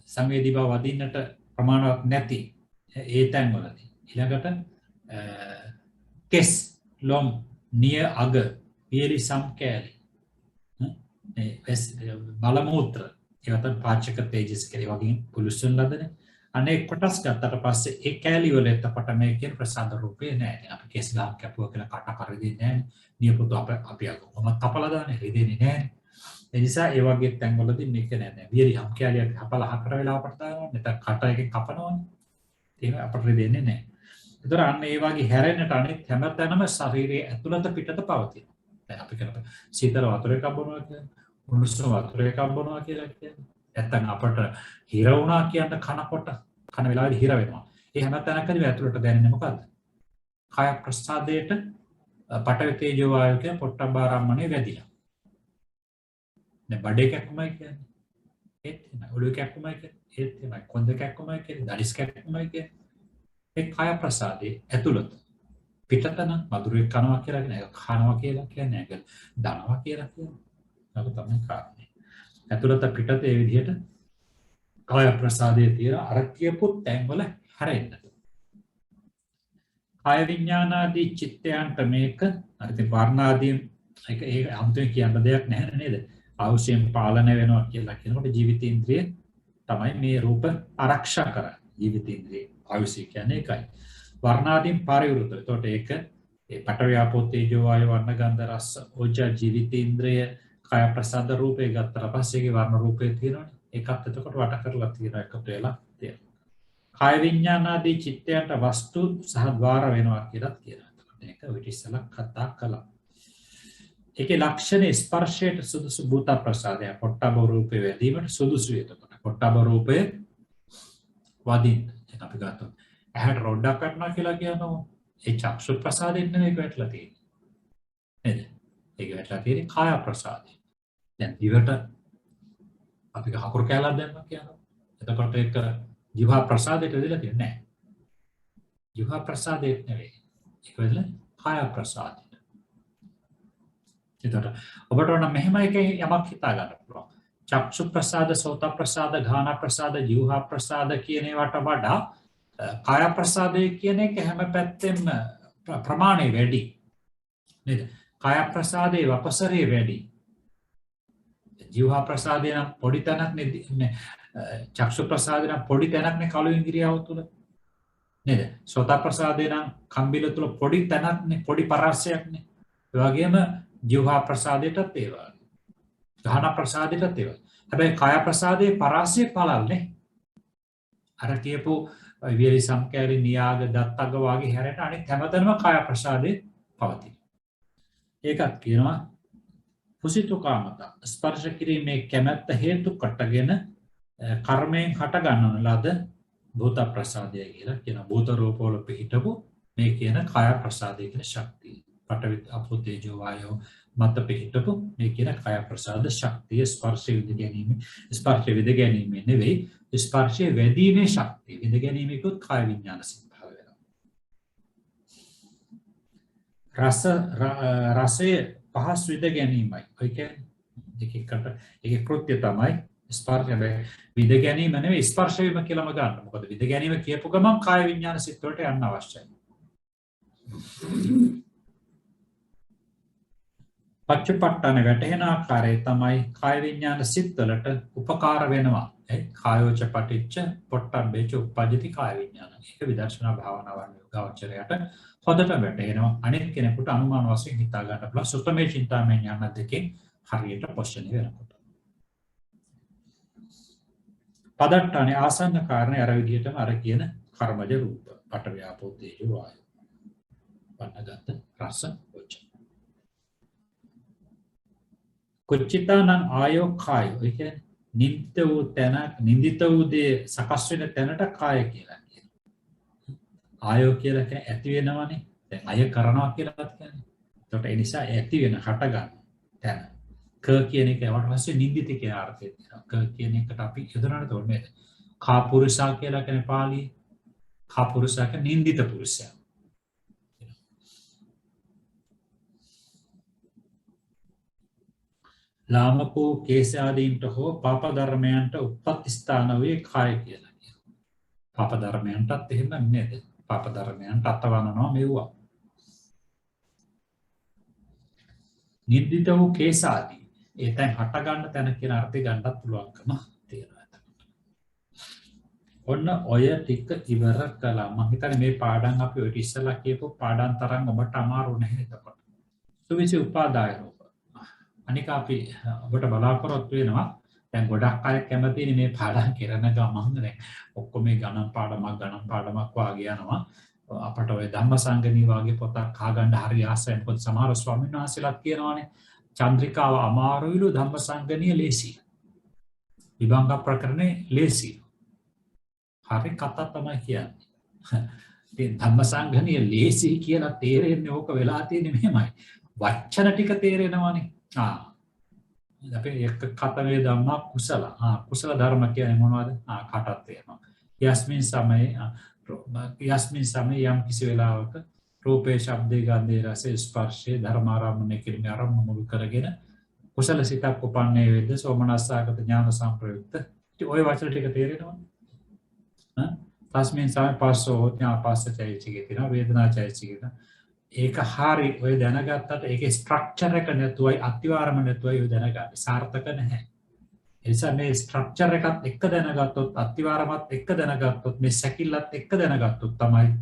සංවේදී බව වදින්නට ප්‍රමාණවත් නැති ඒ තැන්වලදී ඊළඟට කෙස් ලොම් නිය අග පියලි සම්කෑලි මල මූත්‍ර ඒවට පාචක තේජස් කියලා වගේ කුලුසුන් ලබන අනේ කොටස් ගත්තට පස්සේ ඒ කැලි වල එතකොට මේ කියන ප්‍රසාද රූපේ නැහැ. අපි කෙස් ගහක් කැපුවා කියලා කට කරදෙන්නේ නැහැ. නියපොතු අපි අගොම තපලා දාන්නේ රිදෙන්නේ නැහැ. ඒ නිසා ඒ වගේ තැන්වලදී මේක නැහැ. වියරි හම් කැලියක් හපලා හතර වෙලාවකට දානවා. නැත්නම් කට එකෙන් කපනවනේ. ඒක අපිට රිදෙන්නේ නැහැ. ඒතර අන්න ඒ වගේ හැරෙන්නට අනිත් හැමතැනම ශරීරයේ ඇතුළත පිටත පවතිනවා. දැන් අපි කරපු සීතල වතුර එකක් බොනවා කියන්නේ උණුසුම වතුර එකක් බොනවා කියලා කියන්නේ. නැත්තම් අපට හිර වුණා කියන්න කන වෙලාවෙදි හිර වෙනවා. ඒ හැම තැනකදීම ඇතුළට දැනෙන්නේ මොකද්ද? කාය ප්‍රසාදයට පඨවි තේජෝ වායු කියන පොට්ටබ්බාරම්මනේ වැදිලා. දැන් බඩේ කැක්කමයි කියන්නේ. ඒත් නෑ ඔළුවේ කැක්කමයි කියන්නේ. ඒත් නෑ කොන්ද කැක්කමයි කියන්නේ. දඩිස් කැක්කමයි කියන්නේ. ඒ කාය ප්‍රසාදේ ඇතුළත පිටතන මధుරයක් කනවා කියලා කියන එක කනවා කියලා කියන්නේ ඒක දනවා කියලා කියන්නේ. ඒක තමයි කාරණේ. ඇතුළත පිටත ඒ විදිහට කාය ප්‍රසාදයේ තියෙන අර කියපු තැන්වල හැරෙන්න. කාය විඥානාදී චිත්තයන්ට මේක අර ඉතින් වර්ණාදී ඒක අමුතුවෙන් කියන්න දෙයක් නැහැ නේද? අවශ්‍යයෙන් පාලනය වෙනවා කියලා කියනකොට ජීවිතේන්ද්‍රිය තමයි මේ රූප ආරක්ෂා කරන්නේ. ජීවිතේන්ද්‍රිය අවශ්‍ය කියන්නේ ඒකයි. වර්ණාදීන් පරිවෘත. ඒතකොට ඒක ඒ පඨවි ආපෝ තේජෝ වායු වර්ණ ගන්ධ රස ඕජා ජීවිතේන්ද්‍රිය කාය ප්‍රසාද රූපේ ගත්තට පස්සේ ඒකේ වර්ණ රූපේ තියෙනවනේ. ඒකත් එතකොට වට කරලා තියෙන එකතු වෙලා තියෙනවා. කාය විඥානාදී චිත්තයන්ට වස්තු සහ ద్వාර වෙනවා කියලා කියනවා. එක ඔය ඉස්සෙල්ලා කතා කළා. ඒකේ ලක්ෂණ ස්පර්ශයට සුදුසු භූත ප්‍රසාදය පොට්ටබ රූපේ වැදීමට සුදුසු එතකොට පොට්ටබ රූපේ වදින්න. දැන් අපි ගත්තොත් ඇහැට රොඩක් වටනවා කියලා කියනවා. ඒ චක්ෂු ප්‍රසාදයෙන් නෙමෙයි වැටලා තියෙන්නේ. නේද? ඒක වැටලා තියෙන්නේ කාය ප්‍රසාදයෙන්. දැන් දිවට අපි හකුරු කැලක් දැම්මා කියනවා. එතකොට ඒක ජීවා ප්‍රසාදයට වෙදලා තියෙන්නේ නැහැ. ජීවා ප්‍රසාදයට නෙවෙයි. ඒක වෙදලා කාය ප්‍රසාදයට. එතකොට ඔබට ඕන මෙහෙම එකේ යමක් හිතා ගන්න පුළුවන්. චක්ෂු ප්‍රසාද, සෝත ප්‍රසාද, ඝාන ප්‍රසාද, ජීවා ප්‍රසාද කියන ඒවාට වඩා කාය ප්‍රසාදය කියන එක හැම පැත්තෙම ප්‍රමාණය වැඩි. නේද? කාය ප්‍රසාදයේ වපසරේ වැඩි. ජීවා ප්‍රසාදේ නම් පොඩි තැනක් නේ. චක්ෂු ප්‍රසාදේ නම් පොඩි තැනක් නේ කළු ඉන්ද්‍රියව තුල. නේද? සෝත ප්‍රසාදේ නම් කම්බිල තුල පොඩි තැනක් නේ, පොඩි පරාසයක් නේ. ඒ වගේම ජීවා ප්‍රසාදයටත් ඒ වගේ. ඝාන ප්‍රසාදයටත් ඒ වගේ. හැබැයි කාය ප්‍රසාදයේ පරාසය පළල්නේ. අර කියපු වියලි සම්කෑරි නියාග දත්තග වගේ හැරෙට අනිත් හැමතැනම කාය ප්‍රසාදේ පවතී. ඒකත් කියනවා කුසිතුකාමතා ස්පර්ශ කිරීමේ කැමැත්ත හේතු කොටගෙන කර්මයෙන් හට ගන්නන ලද භූත ප්‍රසාදය කියලා කියන භූත රූපවල පිහිටපු මේ කියන කාය ප්‍රසාදය කියන ශක්තිය. පඨවි ආපෝ තේජෝ වායෝ මත පිහිටපු මේ කියන කාය ප්‍රසාද ශක්තිය ස්පර්ශය විද ගැනීම නෙවෙයි ස්පර්ශයේ වැදීමේ ශක්තිය විද ගැනීමකුත් කාය විඥාන සිද්ධාව වෙනවා. රසයේ පහස් විද ගැනීමයි. ඔය කියන්නේ ඒකේ කෘත්‍ය තමයි ස්පර්ශය විද ගැනීම නෙවෙයි ස්පර්ශ වීම කියලාම ගන්න. මොකද විද ගැනීම කියපු ගමන් කාය විඥාන සිත් වලට යන්න අවශ්‍යයි. පච්චපට්ඨාන වැටෙන ආකාරය තමයි කාය විඥාන සිත් වලට උපකාර වෙනවා. කායෝච පටිච්ච පොට්ටබ්බේච උප්පජ්ජති කාය විඥාන. ඒක විදර්ශනා භාවනාවන් යෝගාවචරයට හොඳට වැටහෙනවා. අනිත් කෙනෙකුට අනුමාන වශයෙන් හිතා ගන්න පුළුවන්. සුත්තමේ චින්තාමය ඥාන දෙකෙන් හරියට පොෂණය වෙනකොට. පදට්ටානේ ආසන්න කාරණේ අර විදිහටම අර කියන කර්මජ රූප. පඨවි ආපෝ තේජෝ වායෝ. වන්නගත රස ඔච්ච. කුච්චිතානං ආයෝ කායෝ. ඒ කියන්නේ නිත්‍ය වූ තැනක් නින්දිත වූ දේ සකස් වෙන තැනට කාය කියලා කියනවා. ආයෝ කියලා කියන්නේ ඇති වෙනවනේ. දැන් අය කරනවා කියලාත් කියන්නේ. ඒකට ඒ නිසා ඇති වෙන හට ගන්න තැන. ක කියන එක වට පස්සේ නින්දිත කියන අර්ථය තියෙනවා. ක කියන එකට අපි යොදනට තෝරන්නේ. කා පුරුෂා කියලා කියන්නේ පාළියේ. කා පුරුෂා කියන්නේ නින්දිත පුරුෂයා. ලාමකෝ කේස ආදීන්ට හෝ පාප ධර්මයන්ට උප්පත්ති ස්ථාන වේ කාය කියලා කියනවා. පාප ධර්මයන්ටත් එහෙම නේද? පාප ධර්මයන්ට අතවනනවා මෙවුවා. නිර්දිත වූ කේස ආදී ඒ තැන් හට ගන්න තැන කියන අර්ථය ගන්නත් පුළුවන්කම තියෙනවා. ඔන්න ඔය ටික ඉවර කළා. මම හිතන්නේ මේ පාඩම් අපි ඔය ඉස්සලා කියපු පාඩම් තරම් ඔබට අමාරු නැහැ එතකොට. සුවිසි උපාදාය රූප. අනික අපි ඔබට බලාපොරොත්තු වෙනවා දැන් ගොඩක් අය කැමතිනේ මේ පාඩම් කරන ගමන් දැන් ඔක්කොම මේ ගණන් පාඩමක් වාගේ යනවා අපට ඔය ධම්මසංගණී වාගේ පොතක් අහගන්න හරි ආසයි මොකද සමහර ස්වාමීන් වහන්සේලාත් කියනවානේ චන්ද්‍රිකාව අමාරුයිලු ධම්මසංගණී ලේසි විභංග ප්‍රකරණේ ලේසි හරි කතා තමයි කියන්නේ ඉතින් ධම්මසංගණී ලේසි කියලා තේරෙන්නේ ඕක වෙලා තියෙන්නේ මෙහෙමයි වචන ටික තේරෙනවානේ අපි එක කතවේ ධම්මා කුසල කුසල ධර්ම කියන්නේ මොනවද? කටත් තේරෙනවා. යස්මින් සමේ යම් කිසි වෙලාවක රූපේ ශබ්දේ ගන්ධේ රසේ ස්පර්ශේ ධර්මාරම්මණය කිරීම ආරම්භ මුල් කරගෙන කුසල සිතක් උපන්නේ වේද සෝමනස්සාගත ඥාන සංප්‍රයුක්ත. ඉතින් ওই වචන ටික තේරෙනවද? තස්මින් සමේ පස්සෝ ඥාපස්සචෛසිකේ තියෙනවා වේදනා චෛසිකේ ඒක හරි ඔය දැනගත්තට ඒකේ ස්ට්‍රක්චර් එක නැතුවයි අතිවාරම නැතුවයි ඔය දැනගන්නේ සාර්ථක නැහැ. ඒ නිසා මේ ස්ට්‍රක්චර් එකත් එක්ක දැනගත්තොත් අතිවාරමත් එක්ක දැනගත්තොත් මේ සැකිල්ලත් එක්ක දැනගත්තොත් තමයි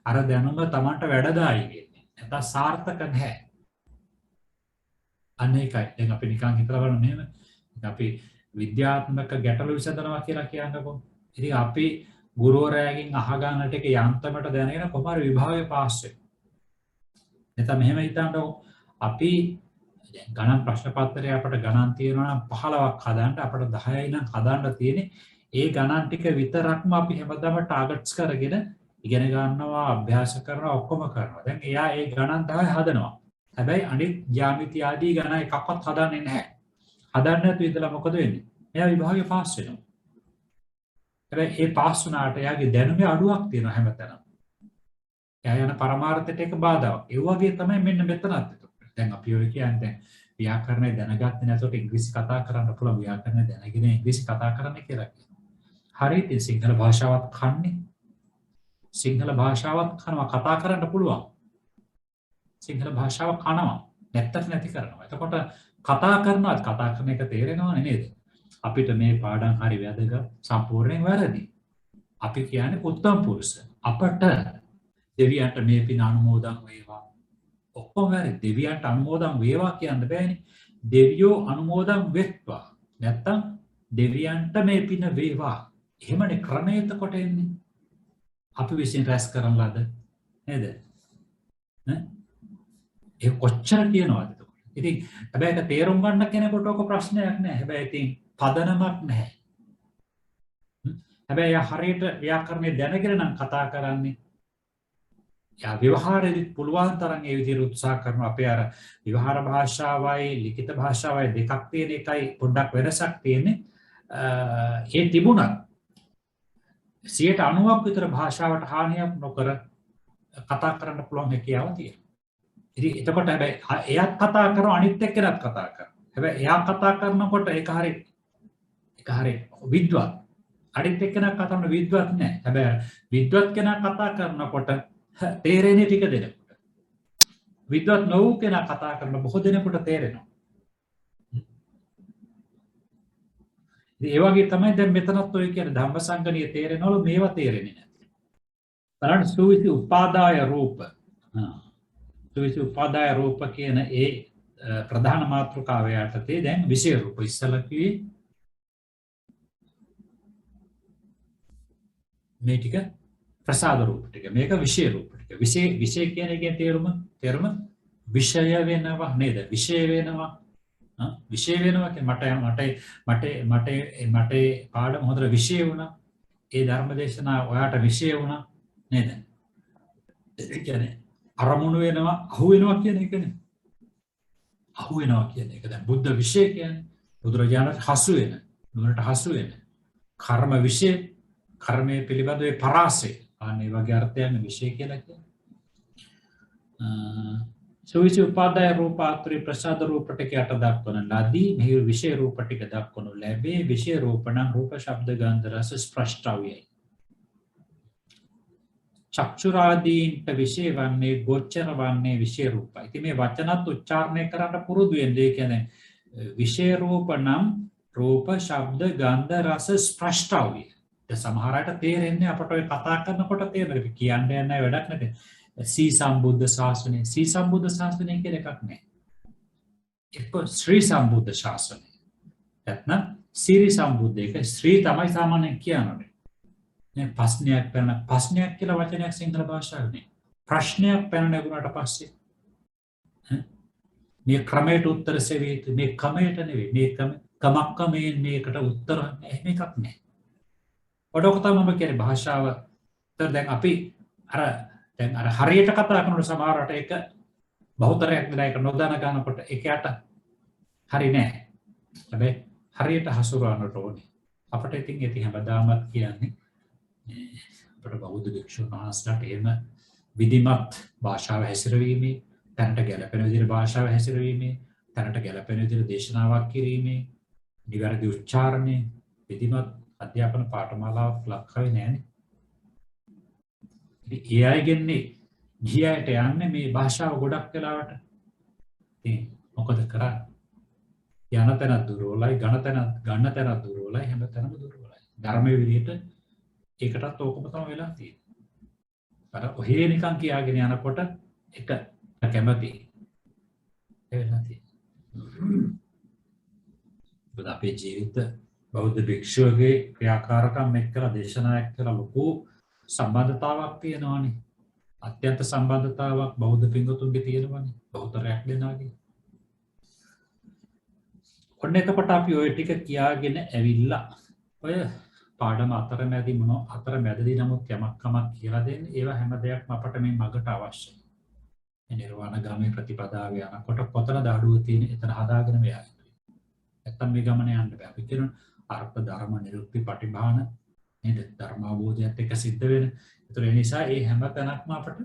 අර දැනුම Tamanට වැඩදායි වෙන්නේ. නැත්නම් සාර්ථක නැහැ. අන්න ඒකයි. දැන් අපි නිකන් හිතලා බලමු මෙහෙම. අපි විද්‍යාත්මක ගැටලු විසඳනවා කියලා කියන්නකො. ඉතින් අපි ගුරුවරයාගෙන් අහගන්නට එක යන්තමට දැනගෙන කොහොම හරි විභාගය පාස් වෙනවා. නැත්නම් මෙහෙම හිතන්නකො අපි දැන් ගණන් ප්‍රශ්න පත්‍රය අපිට ගණන් තියෙනවා නම් 15ක් හදන්න අපිට 10යි නම් හදන්න තියෙන්නේ ඒ ගණන් ටික විතරක්ම අපි හැමදාම ටාගට්ස් කරගෙන ඉගෙන ගන්නවා අභ්‍යාස කරනවා ඔක්කොම කරනවා. දැන් එයා ඒ ගණන් 10 හදනවා. හැබැයි අනිත් ජ්‍යාමිති ආදී ගණන් එකක්වත් හදන්නේ නැහැ. හදන්න නැතුව ඉඳලා මොකද වෙන්නේ? එයා විභාගේ පාස් වෙනවා. හැබැයි ඒ පාස් වුණාට එයාගේ දැනුමේ අඩුවක් තියෙනවා හැමතැනම. එයා යන පරමාර්ථයට එක බාධාවක්. ඒ වගේ තමයි මෙන්න මෙතනත්. දැන් අපි ඔය කියන්නේ දැන් ව්‍යාකරණය දැනගත්තේ නැතොට ඉංග්‍රීසි කතා කරන්න පුළුවන් ව්‍යාකරණය දැනගෙන ඉංග්‍රීසි කතා කරන්න කියලා කියනවා. හරියට සිංහල භාෂාවත් කන්නේ. සිංහල භාෂාවත් කනවා කතා කරන්න පුළුවන්. සිංහල භාෂාව කනවා නැත්තට නැති කරනවා. එතකොට කතා කරනවත් කතා කරන එක තේරෙනවනේ නේද? අපිට මේ පාඩම් හරි වැදගත් සම්පූර්ණයෙන් වැරදි. අපි කියන්නේ උත්තම පුරුෂ. අපට දෙවියන්ට මේ පින අනුමෝදන් වේවා. ඔක්කොම වැරදි. දෙවියන්ට අනුමෝදන් වේවා කියන්න බෑනේ. දෙවියෝ අනුමෝදන් වෙත්වා. නැත්තම් දෙවියන්ට මේ පින වේවා. එහෙමනේ ක්‍රමය එතකොට එන්නේ. අපි විසින් රැස් කරන ලද නේද? ඒ කොච්චර කියනවාද එතකොට? ඉතින් හැබැයි ඒක තේරුම් ගන්න කෙනෙකුට ඔක ප්‍රශ්නයක් නෑ. හැබැයි ඉතින් පදනමක් නැහැ. හැබැයි යා හරියට ව්‍යාකරණය දැනගෙන නම් කතා කරන්නේ. යා ව්‍යවහාරෙදි පුළුවන් තරම් ඒ විදිහට උත්සාහ කරනවා. අපේ අර ව්‍යවහාර භාෂාවයි ලිඛිත භාෂාවයි දෙකක් තියෙන එකයි පොඩ්ඩක් වෙනසක් තියෙන්නේ. ඒ තිබුණත් 90ක් විතර භාෂාවට හානියක් නොකර කතා කරන්න පුළුවන් හැකියාව තියෙනවා. ඉතින් එතකොට හැබැයි එයාත් කතා කරනවා අනිත් එක්කෙනාත් කතා කරනවා. හැබැයි එයා කතා කරනකොට ඒක හරි විද්වත්. අනිත් එක්කෙනා කතා කරන විද්වත් නෑ. හැබැයි විද්වත් කෙනා කතා කරනකොට තේරෙන්නේ ටික දෙනෙකුට. විද්වත් නොවු කෙනා කතා කරන බොහෝ දෙනෙකුට තේරෙනවා. ඒ වගේ තමයි දැන් මෙතනත් ඔය කියන්නේ ධම්මසංගණිය තේරෙනවලු මේවා තේරෙන්නේ නැහැ. බලන්න සුවිසි උපාදාය රූප. සුවිසි උපාදාය රූප කියන ඒ ප්‍රධාන මාතෘකාව යටතේ දැන් විශේෂ රූප ඉස්සලා කිව්වේ මේ ටික ප්‍රසාද රූප ටික. මේක විශේෂ රූප ටික. විශේෂ කියන එකේ තේරුම විෂය වෙනවා නේද? විශේෂ වෙනවා. විශේෂ වෙනවා කියන්නේ මට පාඩම හොඳට විශේෂ වුණා. ඒ ධර්ම දේශනාව ඔයාට විශේෂ වුණා නේද? ඒ කියන්නේ අරමුණු වෙනවා, අහු වෙනවා කියන එකනේ. අහු වෙනවා කියන එක දැන් බුද්ධ විශේෂ කියන්නේ බුදුරජාණන් හසු වෙන, නුවණට හසු වෙන. කර්ම විශේෂ, කර්මයේ පිළිබඳව පරාසය. අනේ වගේ අර්ථයන් විශේෂ කියලා කියන්නේ. සුවිසි උපාදාය රූපාත්‍රි ප්‍රසාද රූප ටික යට දක්වන ලදී. මෙහි විශේෂ රූප ටික දක්වනු ලැබේ. විශේෂ රූප නම් රූප ශබ්ද ගන්ධ රස ස්ප්‍රෂ්ඨවයයි. චක්ෂුරාදීන්ට විශේෂ වන්නේ ගෝචර වන්නේ විශේෂ රූපයි. ඉතින් මේ වචනත් උච්චාරණය කරන්න පුරුදු වෙන්න. ඒ කියන්නේ විශේෂ රූප නම් රූප ශබ්ද ගන්ධ රස ස්ප්‍රෂ්ඨවය. දැන් සමහර අයට තේරෙන්නේ අපට ඔය කතා කරනකොට තේරෙන්නේ කියන්නේ නැහැ වැඩක් නැති. සී සම්බුද්ධ ශාසනය කියන එකක් නෑ. එක්ක ශ්‍රී සම්බුද්ධ ශාසනය. නැත්නම් සිරි සම්බුද්ධ එක ශ්‍රී තමයි සාමාන්‍යයෙන් කියන්නේ. නේ ප්‍රශ්නයක් කියලා වචනයක් සිංහල භාෂාවේ නෑ. ප්‍රශ්නයක් පැන නැගුණාට පස්සේ මේ ක්‍රමයට උත්තර සෙවිය යුතු මේ ක්‍රමයට නෙවෙයි මේ කමක්කමෙන් මේකට උත්තර එහෙම එකක් නෑ. ඔඩොක තමයි මම කියන්නේ භාෂාව. දැන් අපි දැන් අර හරියට කතා කරනකොට සමහරට ඒක බහුතරයක් වෙලා ඒක නොදැන ගන්නකොට ඒකට හරි නෑ. හැබැයි හරියට හසුරවන්නට ඕනේ. අපිට ඉතින් හැමදාමත් කියන්නේ අපිට බෞද්ධ භික්ෂුන් වහන්සේලාට එහෙම විධිමත් භාෂාව හැසිරවීමේ, තැනට ගැලපෙන විදිහට භාෂාව හැසිරවීමේ, තැනට ගැලපෙන විදිහට දේශනාවක් කිරීමේ, නිවැරදි උච්චාරණය, විධිමත් අධ්‍යාපන පාඨමාලාවක් ලක්කවේ නෑනේ. ඒ අයගෙන්නේ ගියයට යන්නේ මේ භාෂාව ගොඩක් වෙලාවට. ඉතින් මොකද කරන්නේ? යන තැන දුරවලයි, ගන්න තැන දුරවලයි, හැම තැනම දුරවලයි. ධර්මයේ විදිහට ඒකටත් ඕකම තමයි වෙලා තියෙන්නේ. අර ඔහේ නිකන් කියාගෙන යනකොට එක කැමති ඒ වෙලා තියෙන්නේ. අපේ ජීවිත බෞද්ධ භික්ෂුවගේ ක්‍රියාකාරකම් එක්කලා දේශනාවක් කළා ලොකු සම්බන්ධතාවක් තියෙනවානේ. අත්‍යන්ත සම්බන්ධතාවක් බෞද්ධ පින්වතුන්ගේ තියෙනවනේ බෞද්ධරයක් දෙනාගේ. ඔන්න එතකොට අපි ඔය ටික කියාගෙන ඇවිල්ලා ඔය පාඩම අතරමැදි මොන අතරමැදදී නමුත් යමක් කමක් කියලා දෙන්නේ ඒවා හැම දෙයක්ම අපට මේ මගට අවශ්‍යයි. නිර්වාණගාමී ප්‍රතිපදාව යනකොට කොතනද අඩුව තියෙන්නේ එතන හදාගෙන යන්න. නැත්තම් මේ ගමන යන්න බෑ. අපි කියන අර්ථ ධර්ම නිරුක්ති පටිභාන නේද? ධර්ම අවබෝධයත් එක්ක සිද්ධ වෙන. ඒතර ඒ නිසා මේ හැම තැනක්ම අපට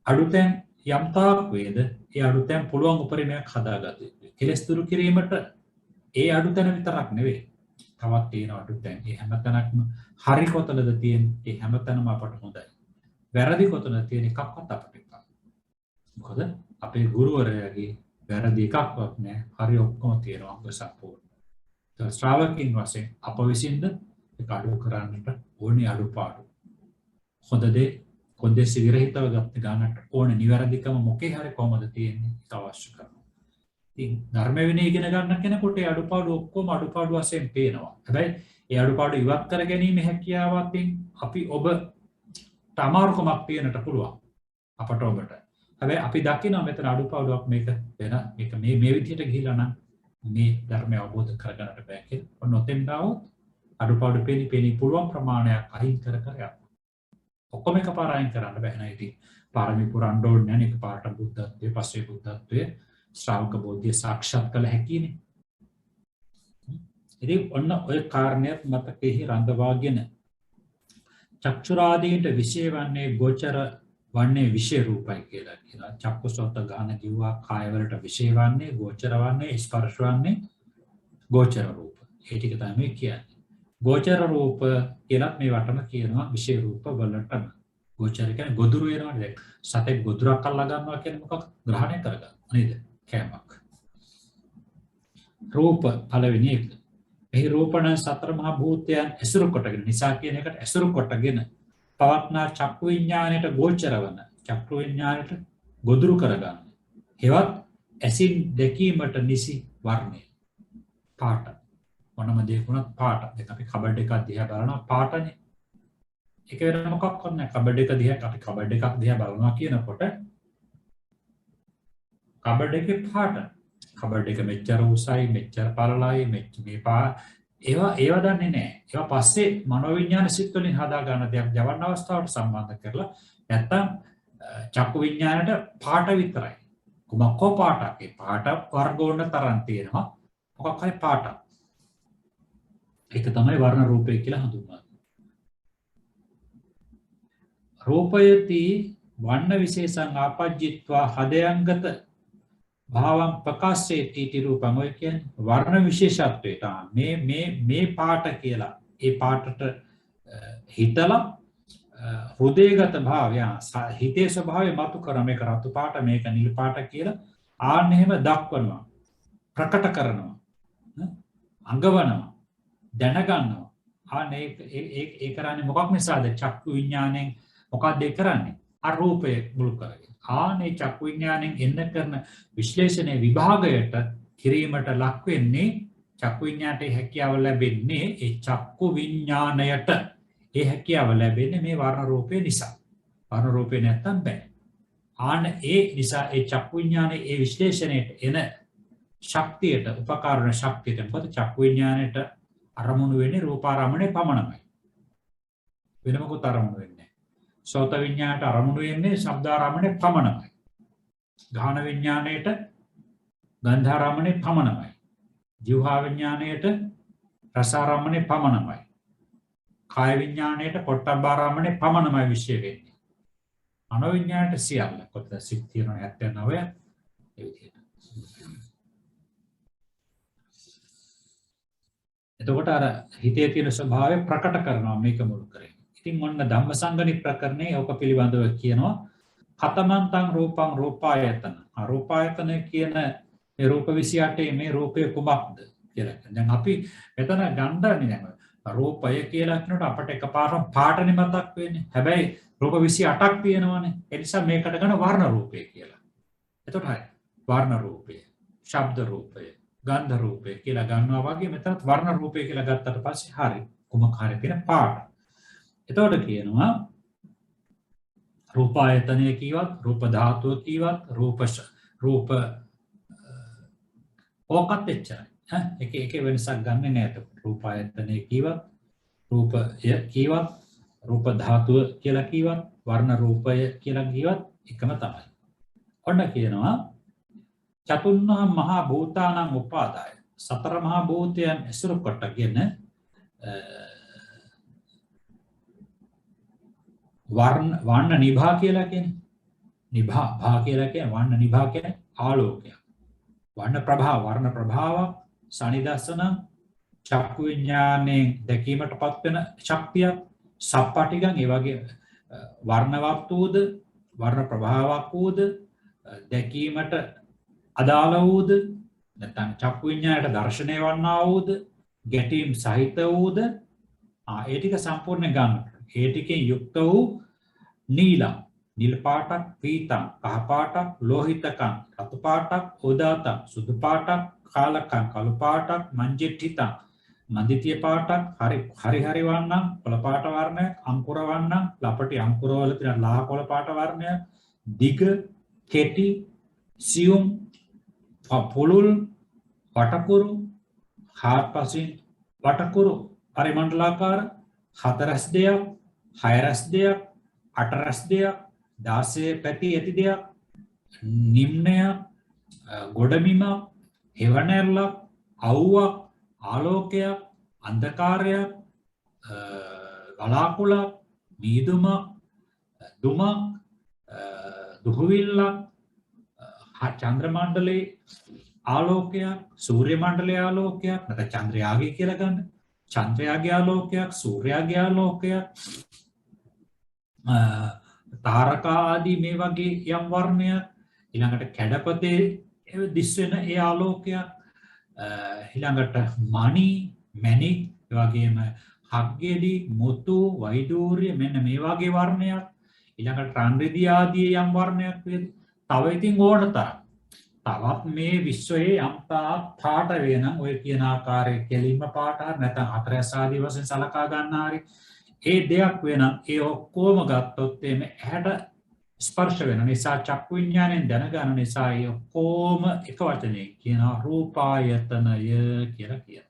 අඩුතැන් යම් තාක් වේද ඒ අඩුතැන් පුළුවන් උපරිමයක් හදාගත යුතුයි. කෙලස් දුරු කිරීමට ඒ අඩුතැන විතරක් නෙවෙයි. තවත් තියෙන අඩුතැන්. ඒ හැම තැනක්ම හරි කොතනද තියෙන්නේ? ඒ හැම තැනම අපට හොඳයි. වැරදි කොතනද තියෙන එකක්වත් අපට එපා. මොකද අපේ ගුරුවරයාගේ වැරදි එකක්වත් නැහැ. හරි ඔක්කොම තියෙනවා අංග සම්පූර්ණ. ඒ ශ්‍රාවකින් වශයෙන් අප විසින්ද ඒක අඩු කරන්නට ඕනේ අඩුපාඩු. හොඳ දේ කොන්දේසි විරහිතව ගත්ත ගන්නට ඕනේ නිවැරදිකම මොකේ හරි කොහමද තියෙන්නේ ඒක අවශ්‍ය කරනවා. ඉතින් ධර්ම විනය ඉගෙන ගන්න කෙනෙකුට ඒ අඩුපාඩු ඔක්කොම අඩුපාඩු වශයෙන් පේනවා. හැබැයි ඒ අඩුපාඩු ඉවත් කර ගැනීම හැකියාවෙන් අපි ඔබට අමාරුකමක් තියෙනට පුළුවන්. අපට ඔබට. හැබැයි අපි දකිනවා මෙතන අඩුපාඩුවක් මේක වෙන මේක මේ විදිහට ගිහිලා නම් මේ ධර්මය අවබෝධ කරගන්නට බෑ කියලා. ඔන්න ඔතෙන් දාවොත් අඩුපාඩු පෙනී පුළුවන් ප්‍රමාණයක් අහිං කර යන්න. ඔක්කොම එකපාර අයින් කරන්න බෑ නේද? ඉතින් පාරමී පුරන්න ඕනේ නැහැ නේ පාට බුද්ධත්වයේ පස්සේ බුද්ධත්වයේ ශ්‍රාවක බෝධිය සාක්ෂාත් කළ හැකිනේ. ඉතින් ඔන්න ඔය කාරණයක් මතකෙහි රඳවාගෙන චක්ෂුරාදීන්ට විශේෂ වන්නේ ගෝචර වන්නේ විශේෂ රූපයි කියලා කියනවා. චක්කුසෝත ගාන ජීවා කාය වලට විශේෂ වන්නේ ගෝචර වන්නේ ස්පර්ශ වන්නේ ගෝචර රූප. ඒ ටික තමයි කියන්නේ. ගෝචර රූප කියලා මේ වටම කියනවා විශේෂ රූප වලටම. ගෝචර කියන්නේ ගොදුරු වෙනවා නේද? සතෙක් ගොදුරක් අල්ලා ගන්නවා කියන්නේ මොකක්ද? ග්‍රහණය කරගන්න නේද? කෑමක්. රූප පළවෙනි එක. මේ රූපණ සතර මහා භූතයන් ඇසුරු කොටගෙන නිසා කියන එකට ඇසුරු කොටගෙන පවත්නා චක්කු විඥාණයට ගෝචර වන චක්කු විඥාණයට ගොදුරු කරගන්න. ඒවත් ඇසින් දැකීමට නිසි වර්ණය. පාට. මොනම දෙයක් වුණත් පාට. දැන් අපි කබඩ් එකක් දිහා බලනවා පාටනේ. ඒක වෙන මොකක්වත් නැහැ. කබඩ් එක දිහා අපි කබඩ් එකක් දිහා බලනවා කියනකොට කබඩ් එකේ පාට. කබඩ් එක මෙච්චර උසයි, මෙච්චර පළලයි, මේ ඒවා දන්නේ නැහැ. ඒවා පස්සේ මනෝවිඤ්ඤාණ සිත් වලින් හදා ගන්න දෙයක් ජවන්න අවස්ථාවට සම්බන්ධ කරලා නැත්තම් චක්කු විඤ්ඤාණයට පාට විතරයි. කුමක්කෝ පාටක්. ඒ පාට වර්ග වුණ තරම් තියෙනවා. මොකක් හරි පාටක්. ඒක තමයි වර්ණ රූපය කියලා හඳුන්වන්නේ. රූපයති වර්ණ විශේෂං ආපජ්ජිත්වා හදයන්ගත භාවම් ප්‍රකාශයේ තීටි රූපම ඔය කියන්නේ වර්ණ විශේෂත්වයට මේ පාට කියලා ඒ පාටට හිතලා හෘදේගත භාවය හිතේ ස්වභාවය මතු කර මේක රතු පාට මේක නිල් පාට කියලා ආන්න එහෙම දක්වනවා ප්‍රකට කරනවා අඟවනවා දැනගන්නවා ආන්න ඒ කරන්නේ මොකක් නිසාද චක්කු විඥාණයෙන් මොකක්ද ඒ කරන්නේ අරූපය මුල් කරගෙන ආනේ චක්කු විඥාණයෙන් එන්න කරන විශ්ලේෂණයේ විභාගයට කිරීමට ලක් වෙන්නේ චක්කු විඥාණයට හැකියාව ලැබෙන්නේ ඒ චක්කු විඥාණයට ඒ හැකියාව ලැබෙන්නේ මේ වර්ණ රූපේ නිසා වර්ණ රූපේ නැත්තම් බෑ ආන ඒ නිසා ඒ චක්කු විඥානයේ ඒ විශ්ලේෂණයට එන ශක්තියට උපකාර වන ශක්තියට මොකද චක්කු විඥාණයට අරමුණු වෙන්නේ රූපාරම්මණය පමණයි වෙන මොකද අරමුණු වෙන්නේ සෝත විඥාණයට අරමුණු වෙන්නේ ශබ්දාරම්මණය පමණයි ගාහන විඥාණයට ගන්ධාරම්මණය පමණයි જીවහා විඥාණයට රසාරම්මණය පමණයි කාය විඥාණයට පොට්ටබ්බාරම්මණය පමණයි විශේෂ වෙන්නේ මනෝ විඥාණයට සියල්ල කොටද සිත් තියෙනවා 79 ඒ විදිහට එතකොට අර හිතේ තියෙන ස්වභාවය ප්‍රකට කරනවා මේක මුල් කරගෙන. ඉතින් මොන්න ධම්මසංගණි ප්‍රකරණේ ඕක පිළිබඳව කියනවා කතමන්තං රූපං රූපායතන. රූපායතන කියන මේ රූප 28 මේ රූපය කුමක්ද කියලා. දැන් අපි මෙතන ගණ්ඩන්නේ දැන් රූපය කියලා කියනකොට අපට එකපාරම පාටනේ මතක් වෙන්නේ. හැබැයි රූප 28ක් තියෙනවානේ. ඒ නිසා මේකට ගන්න වර්ණ රූපය කියලා. එතකොට හරි. වර්ණ රූපය, ශබ්ද රූපය, ගන්ධ රූපය කියලා ගන්නවා වගේ මෙතනත් වර්ණ රූපය කියලා ගත්තට පස්සේ හරි කුමක් හරි කියන පාට. එතකොට කියනවා රූපායතනය කීවත් රූප ධාතුව කීවත් රූප ඕකත් එච්චරයි එක වෙනසක් ගන්න නෑ එතකොට රූපායතනය කීවත් රූපය කීවත් රූප ධාතුව කියලා කීවත් වර්ණ රූපය කියලා කීවත් එකම තමයි ඔන්න කියනවා චතුන්නා මහා භූතානං උපාදාය සතර මහා භූතයන් ඇසුරු කොටගෙන වර්ණ නිභා කියලා කියන්නේ නිභා කියලා කියන්නේ වර්ණ නිභා කියන්නේ ආලෝකය වර්ණ ප්‍රභාව සනිදස්සන චක්කු විඥාණයෙන් දැකීමටපත් වෙන ශක්තිය සප්පටිගම් ඒ වගේ වර්ණවත් වූද වර්ණ ප්‍රභාවක් වූද දැකීමට අදාළ වූද නැත්නම් චක්කු විඥාණයට දර්ශනය වන්නා වූද ගැටීම් සහිත වූද ඒ ටික සම්පූර්ණ ගන්න ඒ ටිකෙන් යුක්ත වූ නීලම් නිල් පාටක් පීතම් කහ පාටක් ලෝහිතකම් රතු පාටක් උදාතම් සුදු පාටක් කාලකම් කළු පාටක් මංජෙට්ඨිතම් මන්දිතිය පාටක් හරි වර්ණම් කොළ පාට වර්ණයක් අංකුර වර්ණම් ලපටි අංකුර වල තියෙන ලාහ කොළ පාට වර්ණයක් දිග කෙටි සියුම් පුළුල් වටකුරු හාත්පසින් වටකුරු පරිමණ්ඩලාකාර හතරස් දෙයක් හයරස් දෙයක් අටරස් දෙයක් 16 පැති ඇති දෙයක් නිම්නයක් ගොඩබිමක් හෙවණැල්ලක් අවුවක් ආලෝකයක් අන්ධකාරයක් වලාකුළක් මීදුමක් දුමක් දුහුවිල්ලක් චන්ද්‍ර මණ්ඩලයේ ආලෝකයක් සූර්ය මණ්ඩලයේ ආලෝකයක් නැත්නම් චන්ද්‍රයාගේ කියලා ගන්න චන්ද්‍රයාගේ ආලෝකයක් සූර්යාගේ ආලෝකයක් තාරකා ආදී මේ වගේ යම් වර්ණයක් ඊළඟට කැඩපතේ දිස් වෙන ඒ ආලෝකයක් ඊළඟට මණි මැණික් ඒ වගේම හග්ගෙඩි මුතු වෛඩූර්ය මෙන්න මේ වගේ වර්ණයක් ඊළඟට රන් රිදී ආදී යම් වර්ණයක් වේද තව ඉතින් ඕන තරම් තවත් මේ විශ්වයේ යම් පාට වෙනනම් ඔය කියන ආකාරයේ කෙලින්ම පාට නැත්නම් හතරස් ආදී වශයෙන් සලකා ගන්න හරි ඒ දෙයක් වෙනම් ඒ ඔක්කොම ගත්තොත් එමෙ ඇහැට ස්පර්ශ වෙන නිසා චක්කු විඥාණයෙන් දැනගන්න නිසා ඒ ඔක්කොම එක වචනේ කියනවා රූපායතනය කියලා කියනවා.